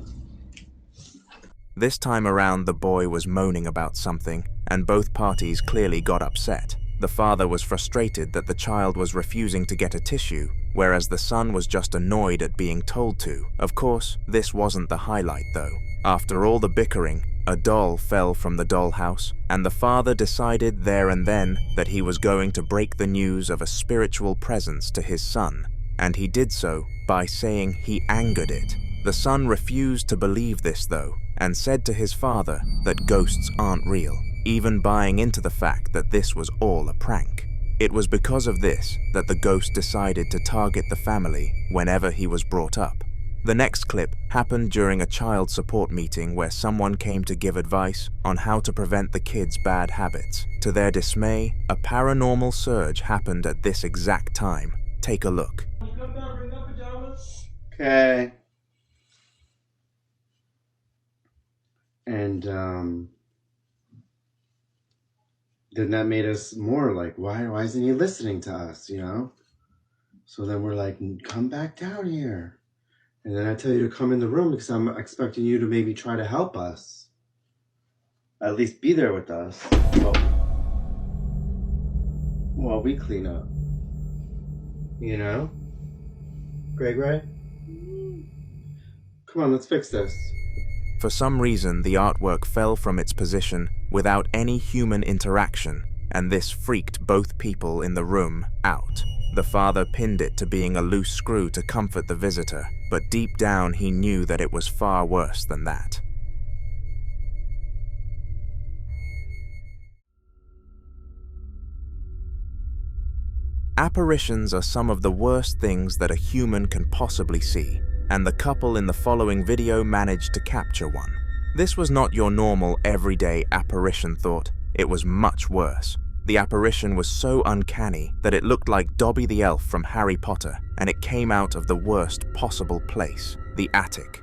This time around, the boy was moaning about something, and both parties clearly got upset. The father was frustrated that the child was refusing to get a tissue, whereas the son was just annoyed at being told to. Of course, this wasn't the highlight though. After all the bickering, a doll fell from the dollhouse, and the father decided there and then that he was going to break the news of a spiritual presence to his son, and he did so by saying he angered it. The son refused to believe this though, and said to his father that ghosts aren't real, even buying into the fact that this was all a prank. It was because of this that the ghost decided to target the family whenever he was brought up. The next clip happened during a child support meeting where someone came to give advice on how to prevent the kids' bad habits. To their dismay, a paranormal surge happened at this exact time. Take a look. Okay. And then that made us more like, why isn't he listening to us, you know? So then we're like, come back down here. And then I tell you to come in the room because I'm expecting you to maybe try to help us. At least be there with us. While we clean up. You know? Greg? Come on, let's fix this. For some reason, the artwork fell from its position without any human interaction, and this freaked both people in the room out. The father pinned it to being a loose screw to comfort the visitor, but deep down he knew that it was far worse than that. Apparitions are some of the worst things that a human can possibly see, and the couple in the following video managed to capture one. This was not your normal everyday apparition thought, it was much worse. The apparition was so uncanny that it looked like Dobby the elf from Harry Potter, and it came out of the worst possible place, the attic.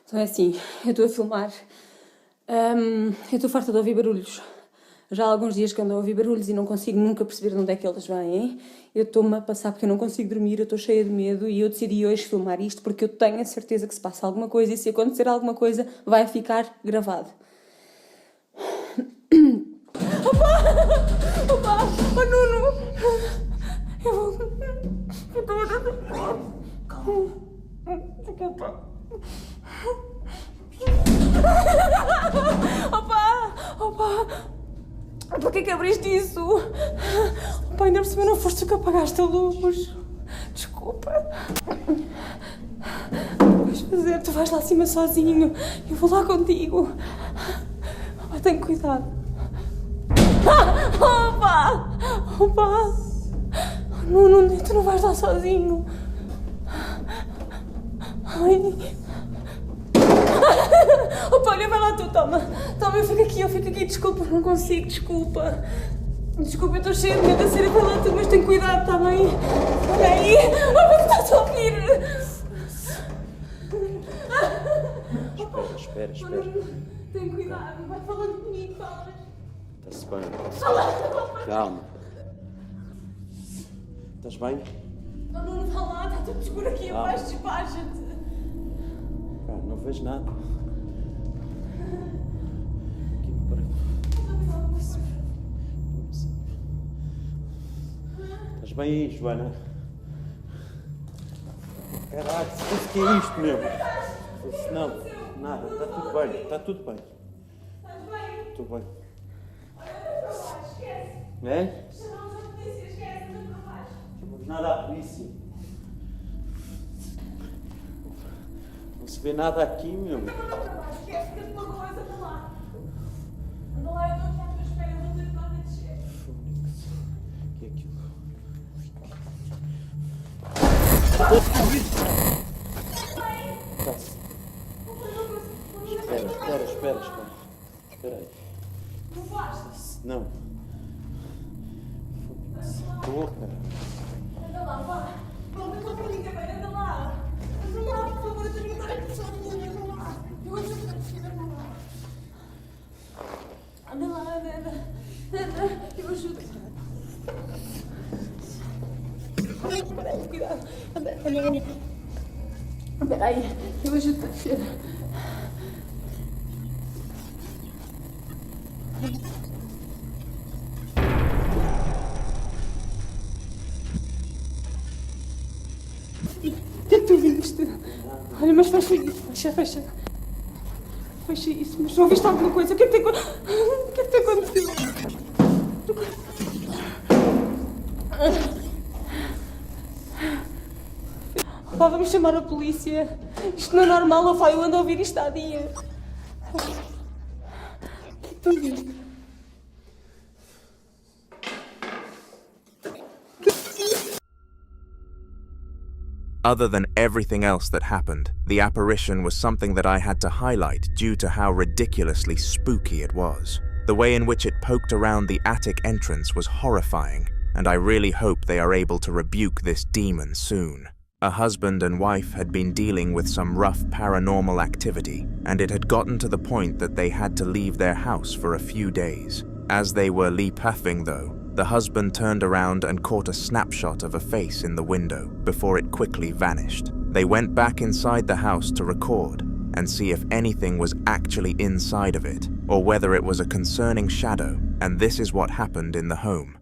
Então é assim, eu estou a filmar. Eu estou farta de ouvir barulhos. Já há alguns dias que ando a ouvir barulhos e não consigo nunca perceber de onde é que eles vêm. Eu estou-me a passar porque eu não consigo dormir, eu estou cheia de medo e eu decidi hoje filmar isto porque eu tenho a certeza que se passa alguma coisa e se acontecer alguma coisa vai ficar gravado. Opa! Oh, Nuno! Eu estou a... Calma. Desculpa. Opa! Porquê que abriste isso? Opa, ainda por cima não foste tu que apagaste a luz. Desculpa. Vais fazer, tu vais lá acima sozinho. Eu vou lá contigo. Opa, tenha cuidado. Opa! Não, tu não vais lá sozinho. Ai... Opa, olha, vai lá tu, toma, eu fico aqui, desculpa, não consigo, desculpa, eu estou cheia de medo a sério, vai lá tu, mas tem cuidado, está bem? Olha aí, opa, que estás a ouvir? Espera. Tem cuidado, vai falando comigo, falas. Está-se bem. Calma. Estás bem? Não vá lá, está tudo escuro aqui abaixo, despacha-te. Não vejo nada. Estás bem aí, Joana? Caralho, o que é isto mesmo? Não, nada, está tudo bem, está tudo bem. Estás bem? Estou bem. Esquece. É? Chamamos a polícia, esquece, não faz. Chamamos nada à polícia. Não se vê nada aqui, meu. Esquece que uma coisa, anda lá. Anda lá, eu estou aqui à tua espera, eu vou dizer para onde descer. O que é aquilo? Espera. Espera aí. Não faz? Não. Porra. Anda lá, vá. Não estou para ninguém, anda lá. Anda lá, por favor, eu tenho que estar aqui sozinha, anda lá. Eu ajudo a descer, anda lá. Anda lá, anda. Eu ajudo. Cuidado. Anda. Espera aí, eu ajudo a descer. O que é que tu viste? Olha, mas fecha isso, fecha. Fecha isso, mas não viste alguma coisa? O que é que te aconteceu? Pá, vamos chamar a polícia. Isto não é normal, ó, eu ando a ouvir isto há dias. O que é que tu viste? Other than everything else that happened, the apparition was something that I had to highlight due to how ridiculously spooky it was. The way in which it poked around the attic entrance was horrifying, and I really hope they are able to rebuke this demon soon. A husband and wife had been dealing with some rough paranormal activity, and it had gotten to the point that they had to leave their house for a few days. As they were leaping though, the husband turned around and caught a snapshot of a face in the window before it quickly vanished. They went back inside the house to record and see if anything was actually inside of it, or whether it was a concerning shadow, and this is what happened in the home.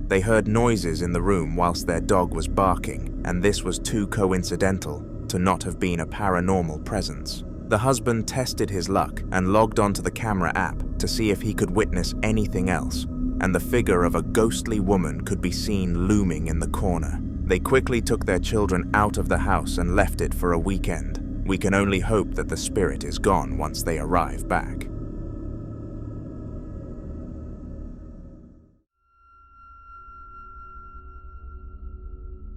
They heard noises in the room whilst their dog was barking, and this was too coincidental to not have been a paranormal presence. The husband tested his luck and logged onto the camera app to see if he could witness anything else, and the figure of a ghostly woman could be seen looming in the corner. They quickly took their children out of the house and left it for a weekend. We can only hope that the spirit is gone once they arrive back.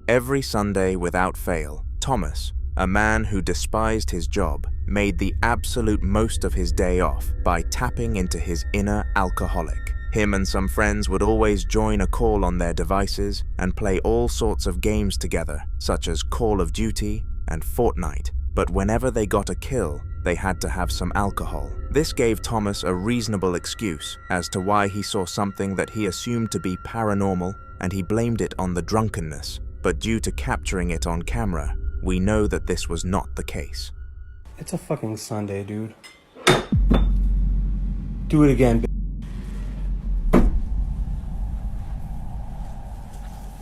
Every Sunday without fail, Thomas, a man who despised his job, made the absolute most of his day off by tapping into his inner alcoholic. Him and some friends would always join a call on their devices and play all sorts of games together, such as Call of Duty and Fortnite. But whenever they got a kill, they had to have some alcohol. This gave Thomas a reasonable excuse as to why he saw something that he assumed to be paranormal, and he blamed it on the drunkenness. But due to capturing it on camera, we know that this was not the case. It's a fucking Sunday, dude. Do it again,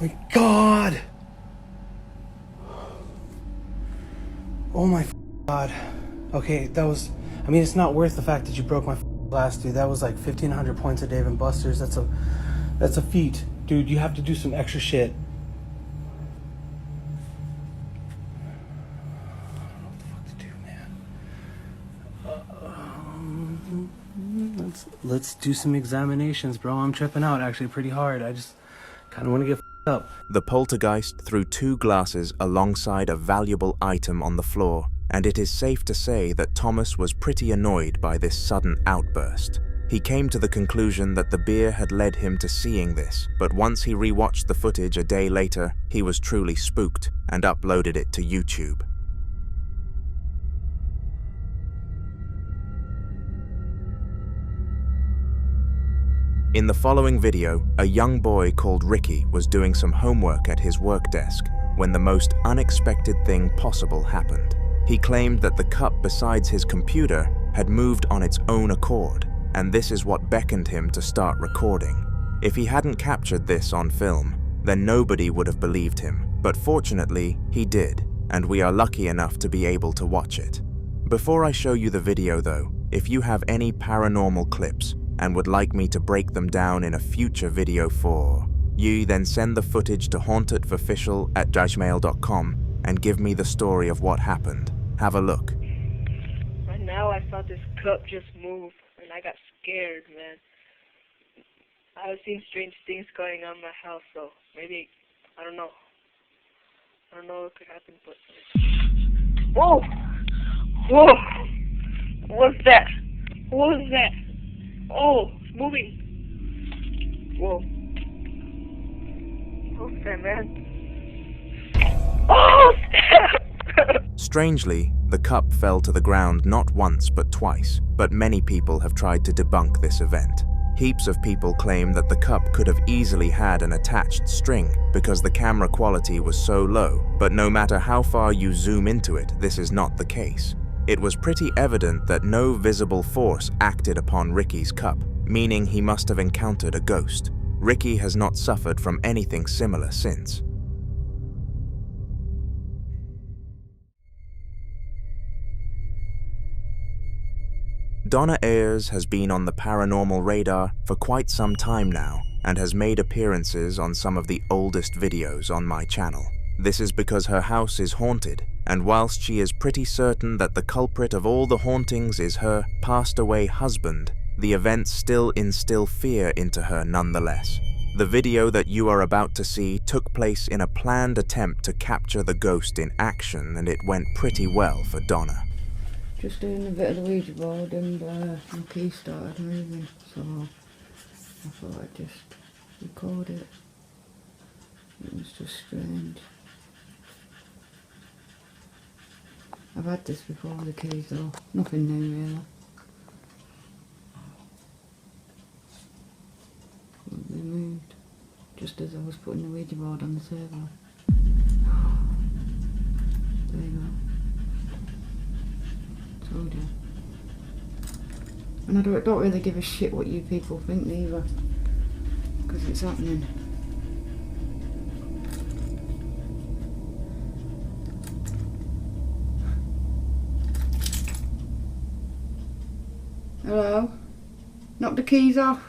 my God! Oh my God. Okay, that was... I mean, it's not worth the fact that you broke my glass, dude. That was like 1,500 points a Dave & Buster's. That's a feat. Dude, you have to do some extra shit. Let's do some examinations, bro. I'm tripping out actually pretty hard. I just kind of want to get up. The poltergeist threw 2 glasses alongside a valuable item on the floor, and it is safe to say that Thomas was pretty annoyed by this sudden outburst. He came to the conclusion that the beer had led him to seeing this, but once he rewatched the footage a day later, he was truly spooked and uploaded it to YouTube. In the following video, a young boy called Ricky was doing some homework at his work desk when the most unexpected thing possible happened. He claimed that the cup beside his computer had moved on its own accord, and this is what beckoned him to start recording. If he hadn't captured this on film, then nobody would have believed him, but fortunately, he did, and we are lucky enough to be able to watch it. Before I show you the video though, if you have any paranormal clips and would like me to break them down in a future video for you, then send the footage to hauntedforofficial@gmail.com and give me the story of what happened. Have a look. Right now I saw this cup just move and I got scared, man. I've seen strange things going on in my house, so maybe, I don't know. I don't know what could happen, but... Whoa! Whoa! What's that? What was that? Oh, it's moving. Whoa. What's that, man? Oh, snap! Strangely, the cup fell to the ground not once but twice, but many people have tried to debunk this event. Heaps of people claim that the cup could have easily had an attached string because the camera quality was so low, but no matter how far you zoom into it, this is not the case. It was pretty evident that no visible force acted upon Ricky's cup, meaning he must have encountered a ghost. Ricky has not suffered from anything similar since. Donna Ayers has been on the paranormal radar for quite some time now and has made appearances on some of the oldest videos on my channel. This is because her house is haunted, and whilst she is pretty certain that the culprit of all the hauntings is her passed-away husband, the events still instill fear into her nonetheless. The video that you are about to see took place in a planned attempt to capture the ghost in action, and it went pretty well for Donna. Just doing a bit of the Ouija board and my key started moving, so I thought I'd just record it. It was just strange. I've had this before with the keys though, nothing new really. They moved just as I was putting the Ouija board on the server. There you go. Told you. And I don't really give a shit what you people think either, because it's happening. Hello? Knock the keys off.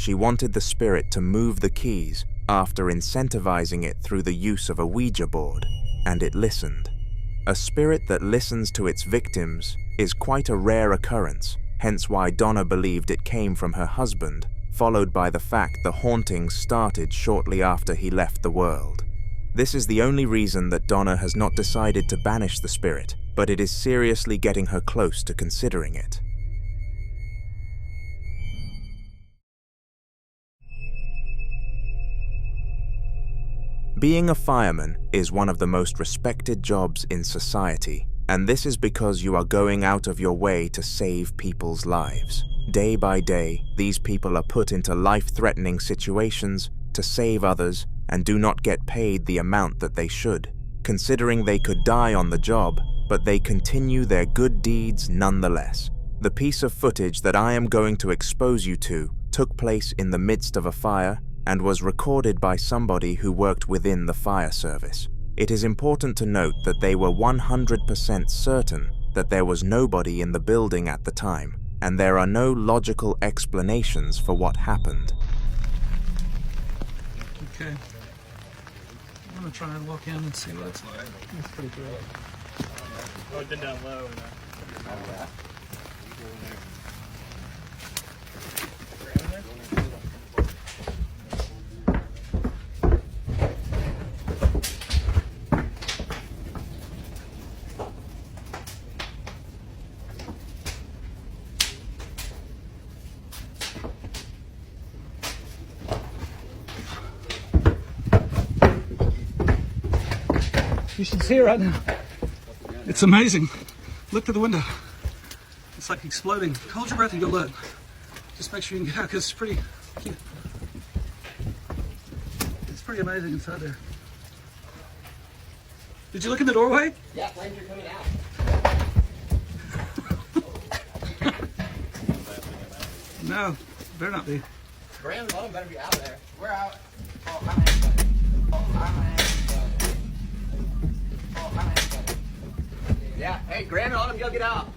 she wanted the spirit to move the keys after incentivizing it through the use of a Ouija board, and it listened. A spirit that listens to its victims is quite a rare occurrence, hence why Donna believed it came from her husband, followed by the fact the hauntings started shortly after he left the world. This is the only reason that Donna has not decided to banish the spirit, but it is seriously getting her close to considering it. Being a fireman is one of the most respected jobs in society, and this is because you are going out of your way to save people's lives. Day by day, these people are put into life-threatening situations to save others and do not get paid the amount that they should, considering they could die on the job, but they continue their good deeds nonetheless. The piece of footage that I am going to expose you to took place in the midst of a fire and was recorded by somebody who worked within the fire service. It is important to note that they were 100% certain that there was nobody in the building at the time, and there are no logical explanations for what happened. Okay. I'm gonna try and walk in and see what it's like. It's pretty good. Oh, it's been down low. You should see it right now. It's amazing. Look through the window. It's like exploding. Hold your breath and go look. Just make sure you can get out because it's pretty cute. It's pretty amazing inside there. Did you look in the doorway? Yeah, flames are coming out. No, better not be. Graham and Autumn better be out of there. We're out. Yeah, hey, Graham and Autumn, go get out.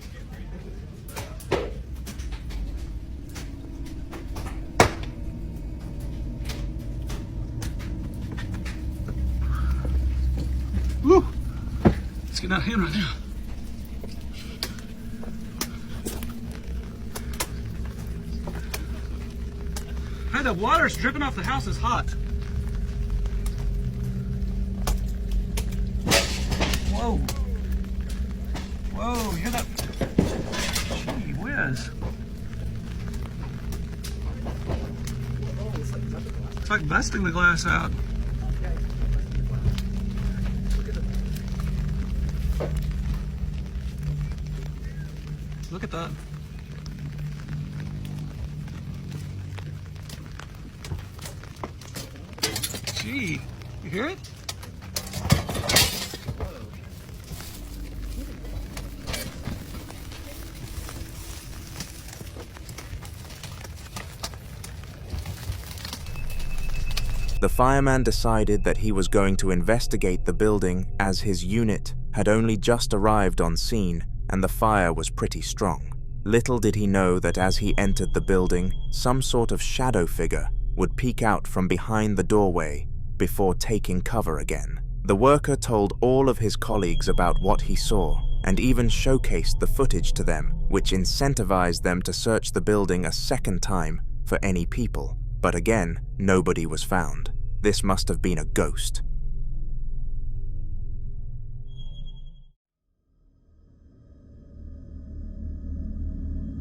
Woo! It's getting out of hand right now. Hey, the water's dripping off the house is hot. Whoa. Whoa, you hear that? Gee whiz. It's like busting the glass out. Look at that. Gee, you hear it? The fireman decided that he was going to investigate the building as his unit had only just arrived on scene and the fire was pretty strong. Little did he know that as he entered the building, some sort of shadow figure would peek out from behind the doorway before taking cover again. The worker told all of his colleagues about what he saw and even showcased the footage to them, which incentivized them to search the building a second time for any people. But again, nobody was found. This must have been a ghost.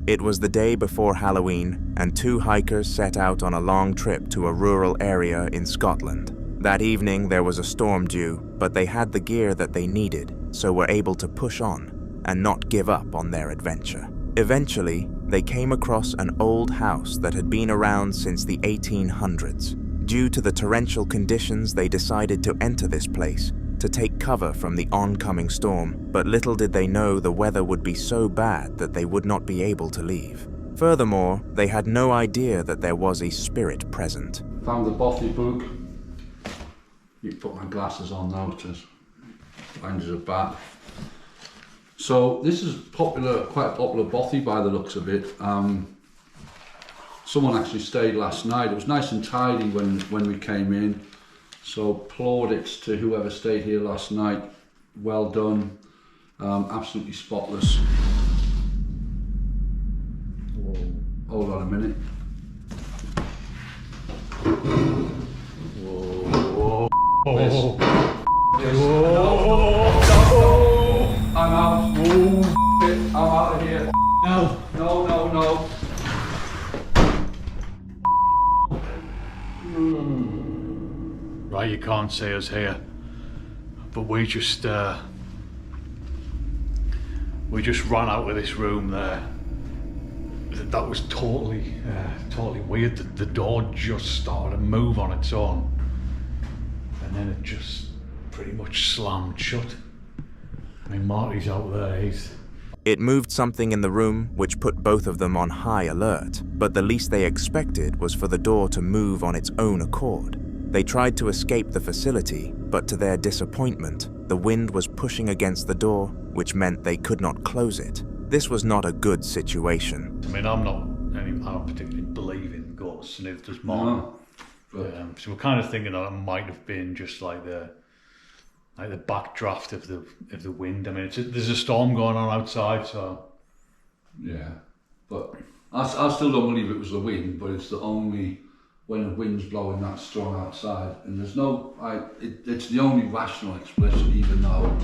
It was the day before Halloween, and two hikers set out on a long trip to a rural area in Scotland. That evening there was a storm due, but they had the gear that they needed, so were able to push on and not give up on their adventure. Eventually, they came across an old house that had been around since the 1800s. Due to the torrential conditions, they decided to enter this place to take cover from the oncoming storm, but little did they know the weather would be so bad that they would not be able to leave. Furthermore, they had no idea that there was a spirit present. Found the bothy book. You put my glasses on now to find us a bat. So this is popular, quite a popular bothy by the looks of it. someone actually stayed last night. It was nice and tidy when we came in. So plaudits to whoever stayed here last night. Well done. Absolutely spotless. Whoa. Hold on a minute. Whoa. Whoa. I'm out. I'm out of here. No. No. Right, you can't see us here, but we just ran out of this room there. That was totally weird. The door just started to move on its own, and then it just pretty much slammed shut. I mean, Marty's out there. It moved something in the room which put both of them on high alert, but the least they expected was for the door to move on its own accord. They tried to escape the facility, but to their disappointment, the wind was pushing against the door, which meant they could not close it. This was not a good situation. I mean, I don't particularly believe in ghosts, and if there's more, so we're kind of thinking that it might have been just like the backdraft of the wind. I mean, there's a storm going on outside, so yeah. But I still don't believe it was the wind, but it's the only when the wind's blowing that strong outside, and there's no, it's the only rational explanation, even though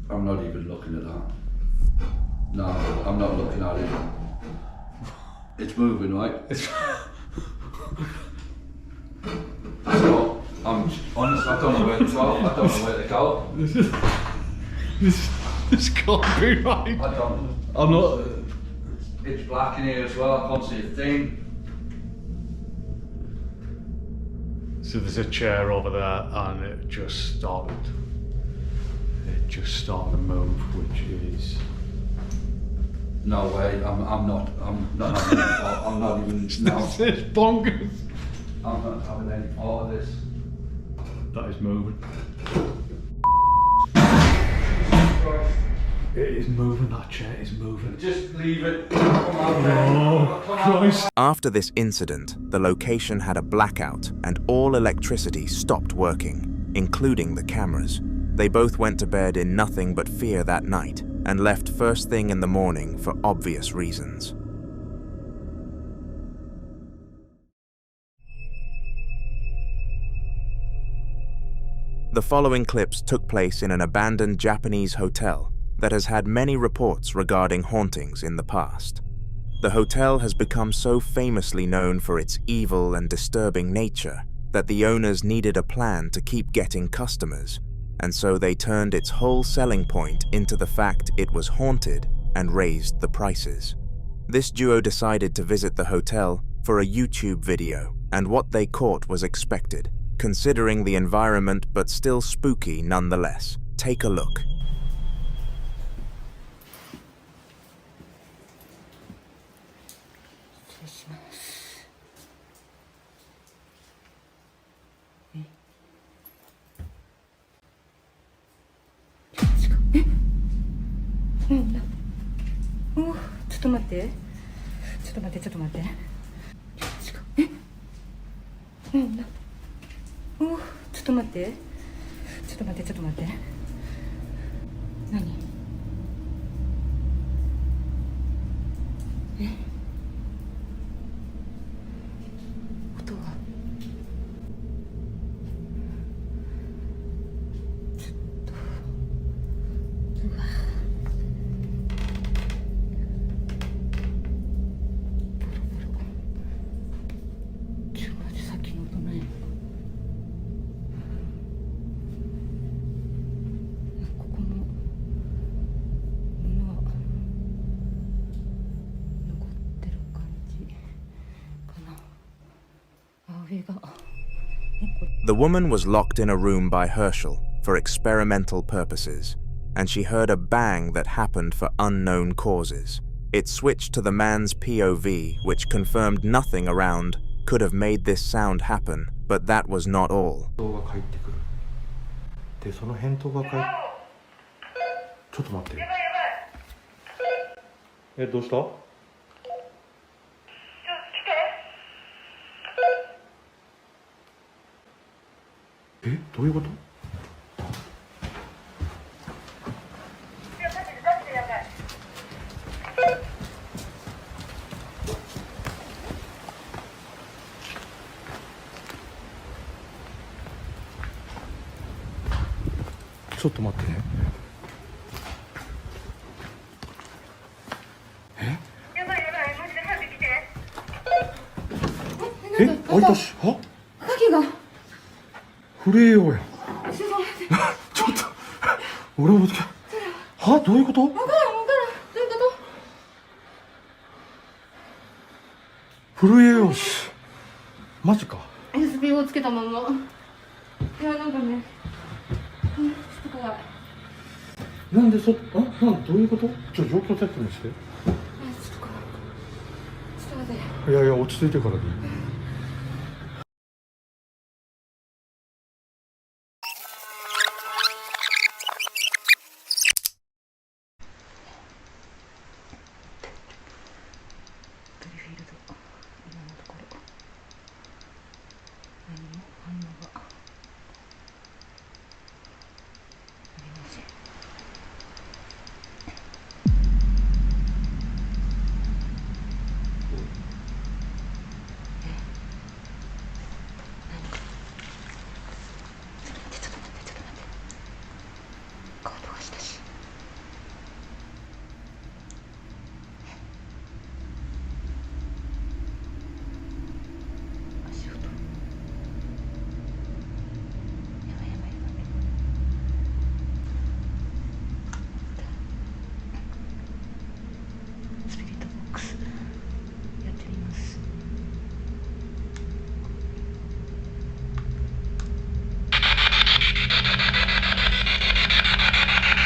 I'm not even looking at that. No, I'm not looking at it. It's moving, right? So, I'm honest, I don't know where to go. I don't know where to go. This can't be right. I'm not. It's black in here as well, I can't see a thing. So there's a chair over there, and it just started to move, which is no way. I'm not even. No. This is bonkers. I'm not having any part of this. That is moving. It is moving, that chair is moving. Just leave it. Come on, Christ. After this incident, the location had a blackout and all electricity stopped working, including the cameras. They both went to bed in nothing but fear that night and left first thing in the morning for obvious reasons. The following clips took place in an abandoned Japanese hotel that has had many reports regarding hauntings in the past. The hotel has become so famously known for its evil and disturbing nature that the owners needed a plan to keep getting customers, and so they turned its whole selling point into the fact it was haunted and raised the prices. This duo decided to visit the hotel for a YouTube video, and what they caught was expected, considering the environment but still spooky nonetheless. Take a look. Oh, ちょっと待って。お、ちょっと待って。何？音が。うわ。The woman was locked in a room by Herschel for experimental purposes, and she heard a bang that happened for unknown causes. It switched to the man's POV, which confirmed nothing around could have made this sound happen, but that was not all. で、その返答がちょっと待って。え、どうした？え、どういうこと？ちょっと待ってね。え、開いたし、は？鍵が。震えようや。ちょっと待って。ちょっと、俺も、は？どういうこと？わからん。どういうこ震えようし。マジか。と？SB をつけたまま。いや、なんかね。ちょっと怖い。なんでどういうこと？状況説明して。ちょっと待って。いやいや、落ち着いてからでいい。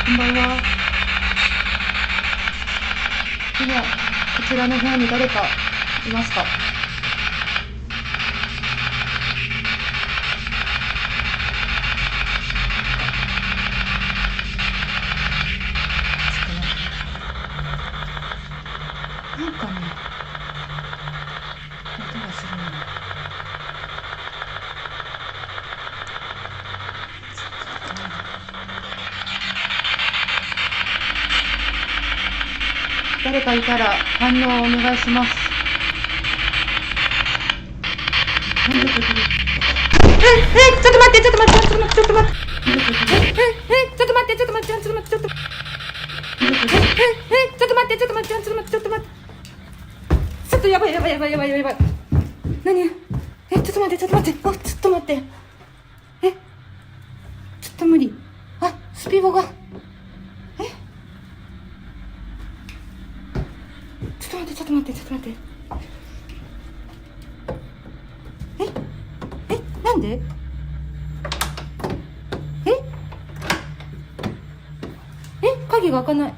こんばんは。今、こちらの部屋に誰かいますか？なんかね、音がするの。誰かいたら反応をお願いします。ちょっと待って。ちょっと待って。ちょっと待って。ちょっと待って。ちょっとやばい。何？ちょっと待って。ちょっと待って。ちょっと無理。スピードが。ちょっと待って。なんで？鍵が開かない。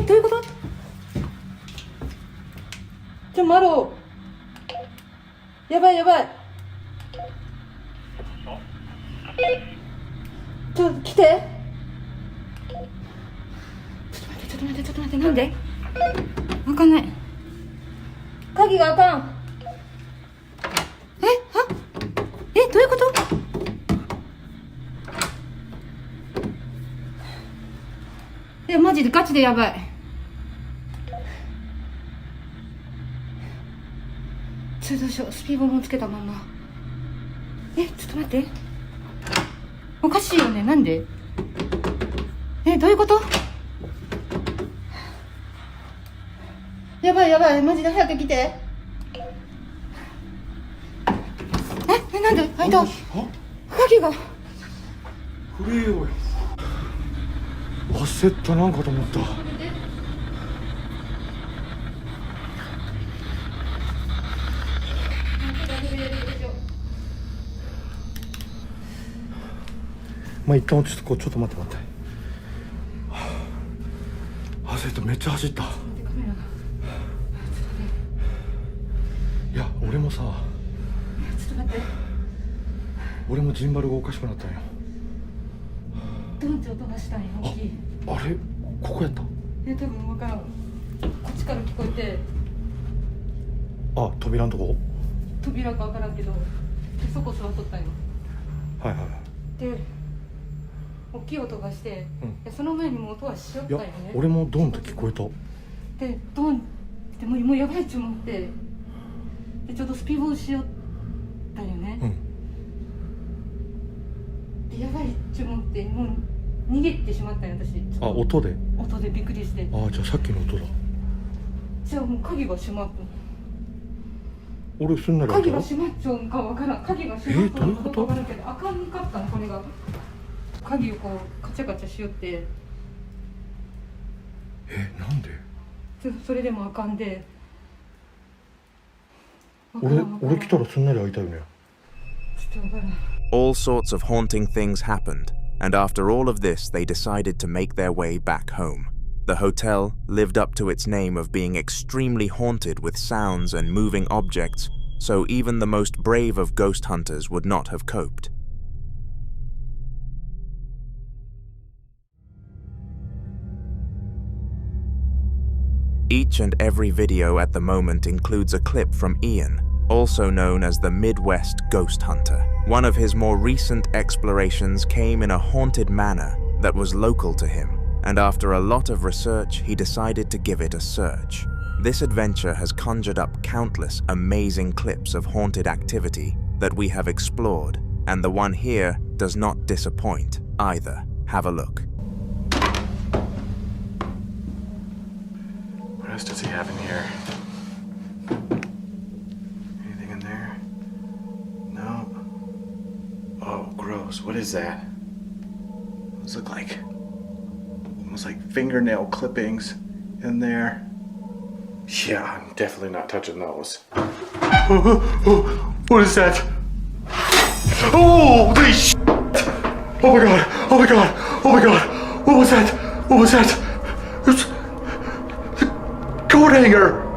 どういうこと？マロー。やばい。ちょっと来て。ちょっと待って。なんで？開かない。鍵が開かん。どういうこと？マジでガチでやばい。どうしよう。スピードもつけたまま。ちょっと待って。おかしいよね。なんで？どういうこと？やばい。マジで早く来て。なんで？開いた。鍵が。震えようよ。焦ったなんかと思った。まあ一旦落ち着こう。ちょっと待って。焦った。めっちゃ走った。いや俺もさ。ちょっと待って。俺もジンバルがおかしくなったんよ。どんって音がしたんよ。大きい。あれここやった？多分分からん。こっちから聞こえて、あ、扉のとこ。扉かわからんけど、でそこ座っとったんよ。はいはい。で、大きい音がして、でその前にも音はしよっいやたんよね。俺もドンと聞こえた。でドンってもうやばいと思って、でちょうどスピードしよったんよね。でやばいって思ってもう逃げてしまったんよ私。あ、音で。音でびっくりして。あ、じゃあさっきの音だ。じゃあもう鍵が閉まった。俺すんなり開いた。鍵が閉まっちゃうんかわからん。鍵が閉まったのかどうかわからんけど、あかんかったのこれが。鍵をこうカチャカチャしよって。なんで？それでもあかんで。俺来たらすんなり開いたよね。ちょっとわからん。 All sorts of haunting things happened, and after all of this, they decided to make their way back home. The hotel lived up to its name of being extremely haunted with sounds and moving objects, so even the most brave of ghost hunters would not have coped. Each and every video at the moment includes a clip from Ian, also known as the Midwest Ghost Hunter. One of his more recent explorations came in a haunted manor that was local to him, and after a lot of research, he decided to give it a search. This adventure has conjured up countless amazing clips of haunted activity that we have explored, and the one here does not disappoint either. Have a look. What else does he have in here? Anything in there? No. Oh, gross. What is that? What does it look like? Almost like fingernail clippings in there. Yeah, I'm definitely not touching those. What is that? Holy shit! Oh my god! Oh my god! Oh my god! What was that? What was that? It was the coat hanger!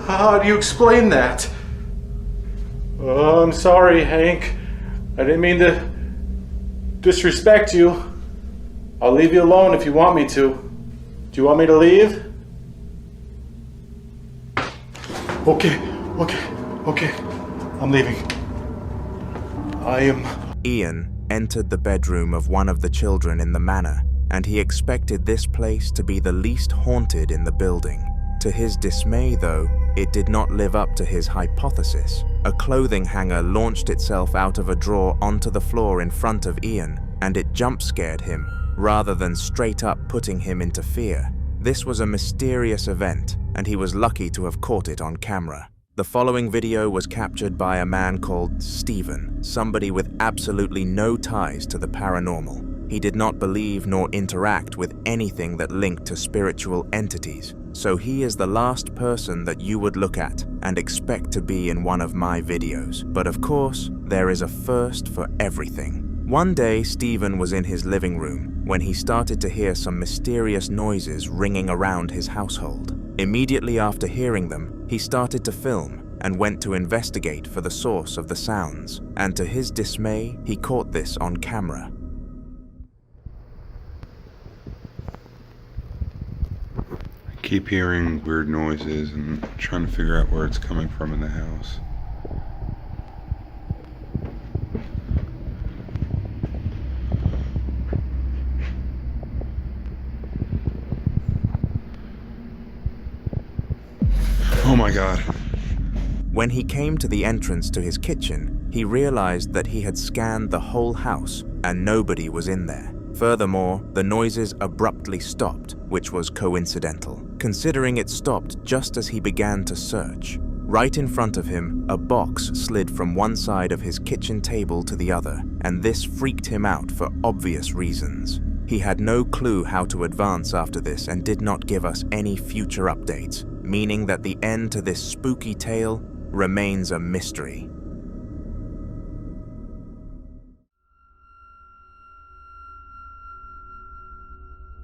How do you explain that? Oh, I'm sorry, Hank. I didn't mean to disrespect you. I'll leave you alone if you want me to. Do you want me to leave? Okay. I'm leaving. Ian entered the bedroom of one of the children in the manor, and he expected this place to be the least haunted in the building. To his dismay, though, it did not live up to his hypothesis. A clothing hanger launched itself out of a drawer onto the floor in front of Ian, and it jump-scared him, rather than straight up putting him into fear. This was a mysterious event, and he was lucky to have caught it on camera. The following video was captured by a man called Stephen, somebody with absolutely no ties to the paranormal. He did not believe nor interact with anything that linked to spiritual entities, so he is the last person that you would look at and expect to be in one of my videos. But of course, there is a first for everything. One day, Stephen was in his living room when he started to hear some mysterious noises ringing around his household. Immediately after hearing them, he started to film and went to investigate for the source of the sounds, and to his dismay, he caught this on camera. Keep hearing weird noises and trying to figure out where it's coming from in the house. Oh my god. When he came to the entrance to his kitchen, he realized that he had scanned the whole house and nobody was in there. Furthermore, the noises abruptly stopped, which was coincidental, considering it stopped just as he began to search. Right in front of him, a box slid from one side of his kitchen table to the other, and this freaked him out for obvious reasons. He had no clue how to advance after this and did not give us any future updates, meaning that the end to this spooky tale remains a mystery.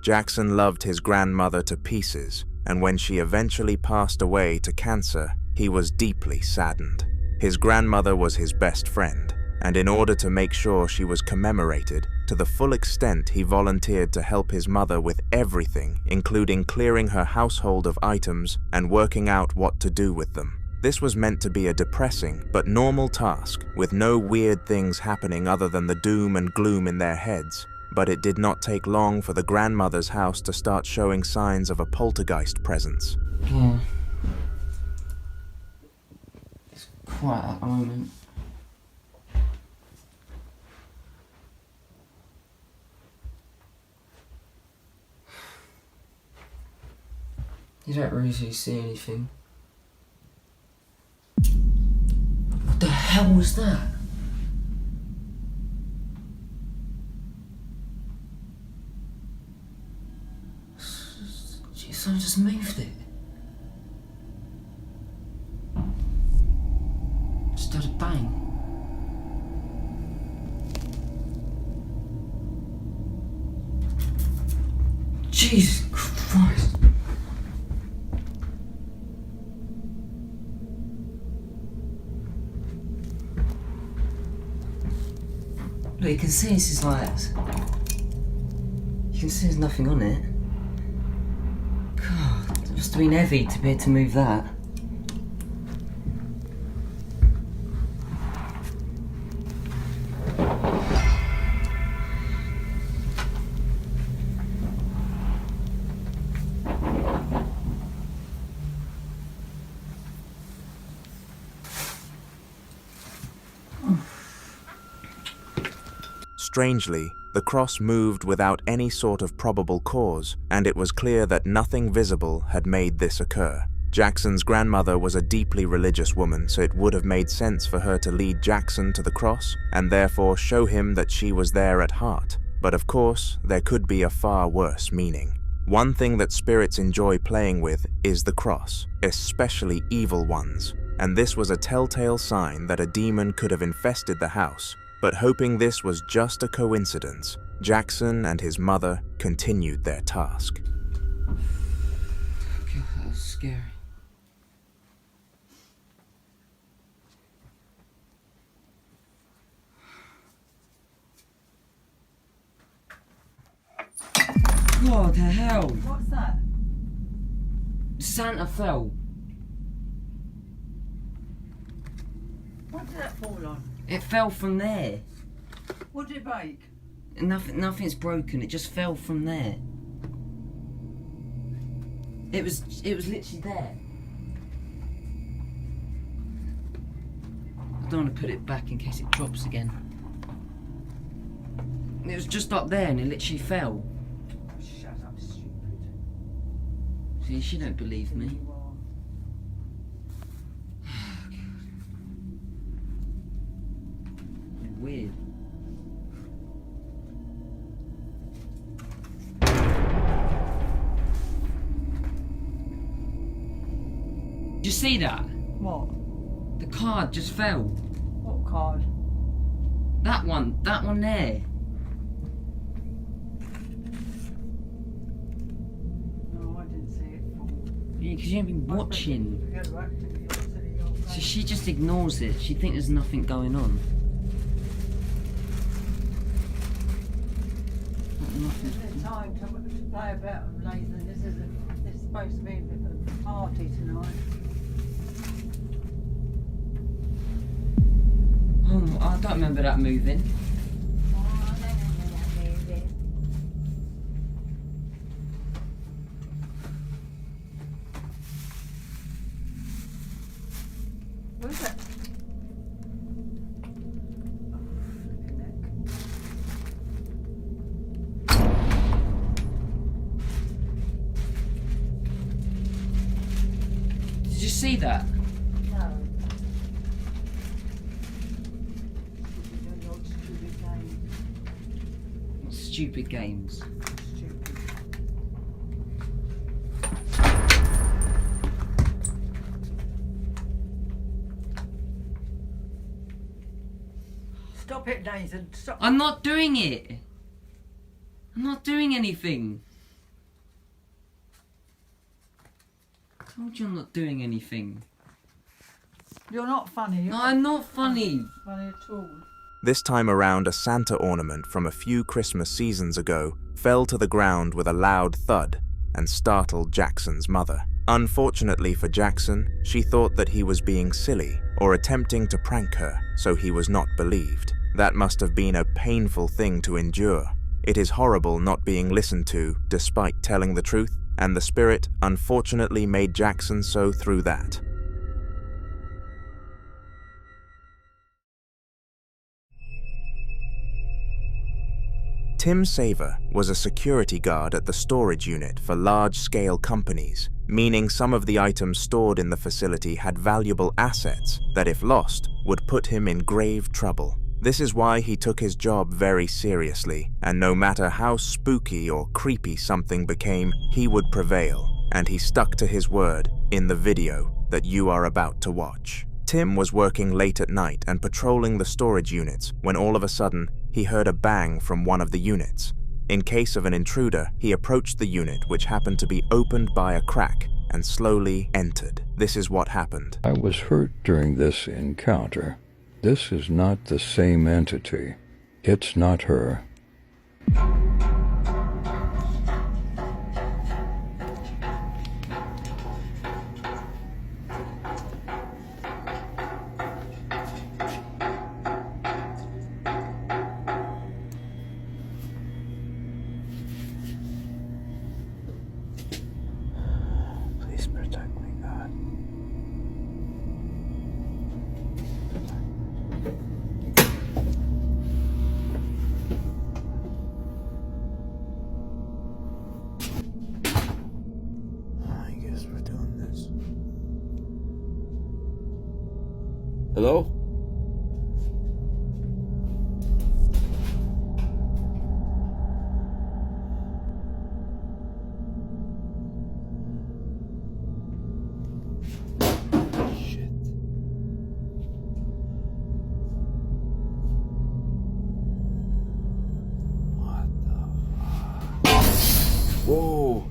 Jackson loved his grandmother to pieces, and when she eventually passed away to cancer, he was deeply saddened. His grandmother was his best friend, and in order to make sure she was commemorated, to the full extent he volunteered to help his mother with everything, including clearing her household of items and working out what to do with them. This was meant to be a depressing but normal task, with no weird things happening other than the doom and gloom in their heads. But it did not take long for the grandmother's house to start showing signs of a poltergeist presence. Yeah. It's quiet at the moment. You don't really see anything. What the hell was that? Jeez, someone just moved it. Just had a bang. Jesus Christ. Look, you can see this is like... You can see there's nothing on it. God, it must have been heavy to be able to move that. Strangely, the cross moved without any sort of probable cause, and it was clear that nothing visible had made this occur. Jackson's grandmother was a deeply religious woman, so it would have made sense for her to lead Jackson to the cross, and therefore show him that she was there at heart. But of course, there could be a far worse meaning. One thing that spirits enjoy playing with is the cross, especially evil ones, and this was a telltale sign that a demon could have infested the house. But hoping this was just a coincidence, Jackson and his mother continued their task. God, that was scary. What the hell? What's that? Santa fell. What did that fall on? It fell from there. What did it break? Nothing's broken. It just fell from there. It was literally there. I don't want to put it back in case it drops again. It was just up there and it literally fell. Shut up, stupid. See, she don't believe me. Weird. Did you see that? What? The card just fell. What card? That one there. No, I didn't see it fall. Yeah, because you haven't been watching. So she just ignores it. She thinks there's nothing going on. Isn't it time to play about them later? This is supposed to be a party tonight. Oh, I don't remember that moving. Oh, I don't remember that movie. What is it? Did you see that? No. What stupid games? Stop it, Nathan. Stop. I'm not doing it. I'm not doing anything. told you I'm not doing anything. You're not funny. No, I'm not funny. Funny at all. This time around, a Santa ornament from a few Christmas seasons ago fell to the ground with a loud thud and startled Jackson's mother. Unfortunately for Jackson, she thought that he was being silly or attempting to prank her, so he was not believed. That must have been a painful thing to endure. It is horrible not being listened to despite telling the truth, and the spirit unfortunately made Jackson so through that. Tim Saver was a security guard at the storage unit for large-scale companies, meaning some of the items stored in the facility had valuable assets that, if lost, would put him in grave trouble. This is why he took his job very seriously, and no matter how spooky or creepy something became, he would prevail, and he stuck to his word in the video that you are about to watch. Tim was working late at night and patrolling the storage units when all of a sudden he heard a bang from one of the units. In case of an intruder, he approached the unit, which happened to be opened by a crack, and slowly entered. This is what happened. I was hurt during this encounter. This is not the same entity. It's not her. Please protect me, God. I guess we're doing this. Hello? Whoa.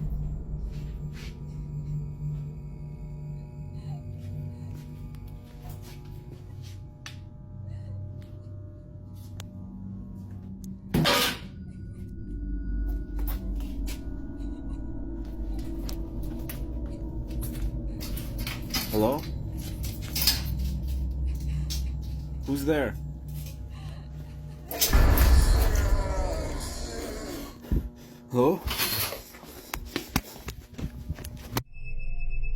Hello? Who's there? Hello?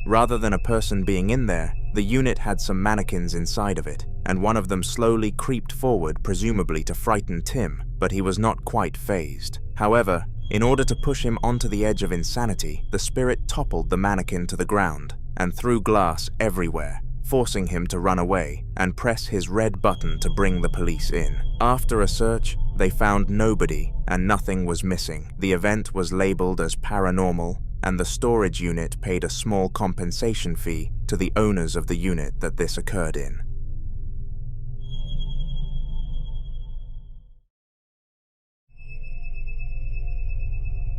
Rather than a person being in there, the unit had some mannequins inside of it, and one of them slowly creeped forward, presumably to frighten Tim, but he was not quite fazed. However, in order to push him onto the edge of insanity, the spirit toppled the mannequin to the ground and threw glass everywhere, forcing him to run away and press his red button to bring the police in. After a search, they found nobody and nothing was missing. The event was labeled as paranormal, and the storage unit paid a small compensation fee to the owners of the unit that this occurred in.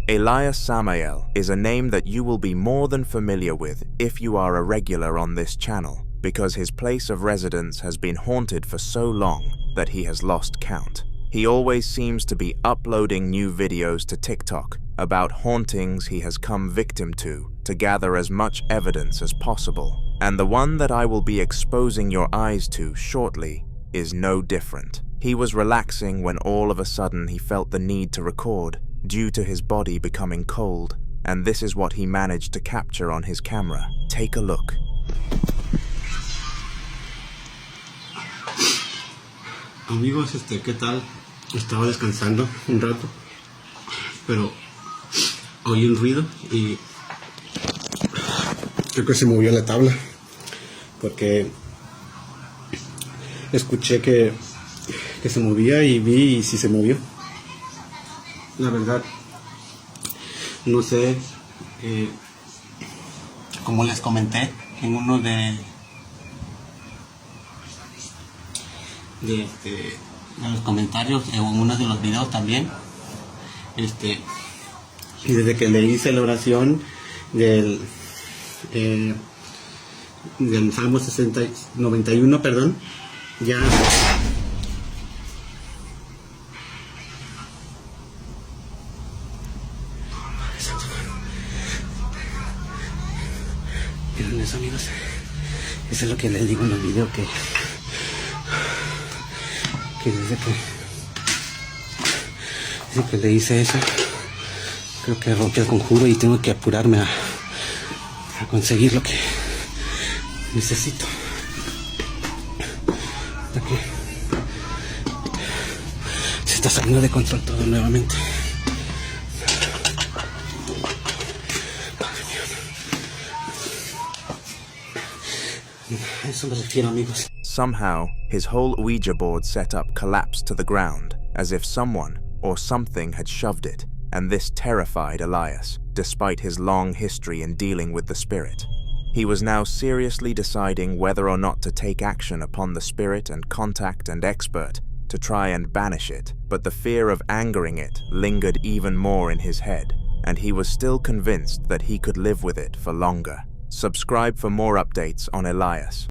Elias Samael is a name that you will be more than familiar with if you are a regular on this channel, because his place of residence has been haunted for so long that he has lost count. He always seems to be uploading new videos to TikTok about hauntings he has come victim to gather as much evidence as possible. And the one that I will be exposing your eyes to shortly is no different. He was relaxing when all of a sudden he felt the need to record due to his body becoming cold, and this is what he managed to capture on his camera. Take a look. Amigos, ¿qué tal? Estaba descansando un rato, pero oí un ruido y creo que se movió la tabla, porque escuché que se movía y vi y sí se movió. La verdad, no sé, como les comenté en uno de los comentarios o en uno de los videos también, y desde que le hice la oración del del Salmo 91, perdón, ya... ¿Vieron eso, amigos? Eso es lo que les digo en el video, que desde que le hice eso, creo que rompí el conjuro y tengo que apurarme a conseguir lo que necesito. Hasta que se está saliendo de control todo nuevamente. A eso me refiero, amigos. Somehow, his whole Ouija board setup collapsed to the ground, as if someone or something had shoved it, and this terrified Elias, despite his long history in dealing with the spirit. He was now seriously deciding whether or not to take action upon the spirit and contact and expert to try and banish it, but the fear of angering it lingered even more in his head, and he was still convinced that he could live with it for longer. Subscribe for more updates on Elias.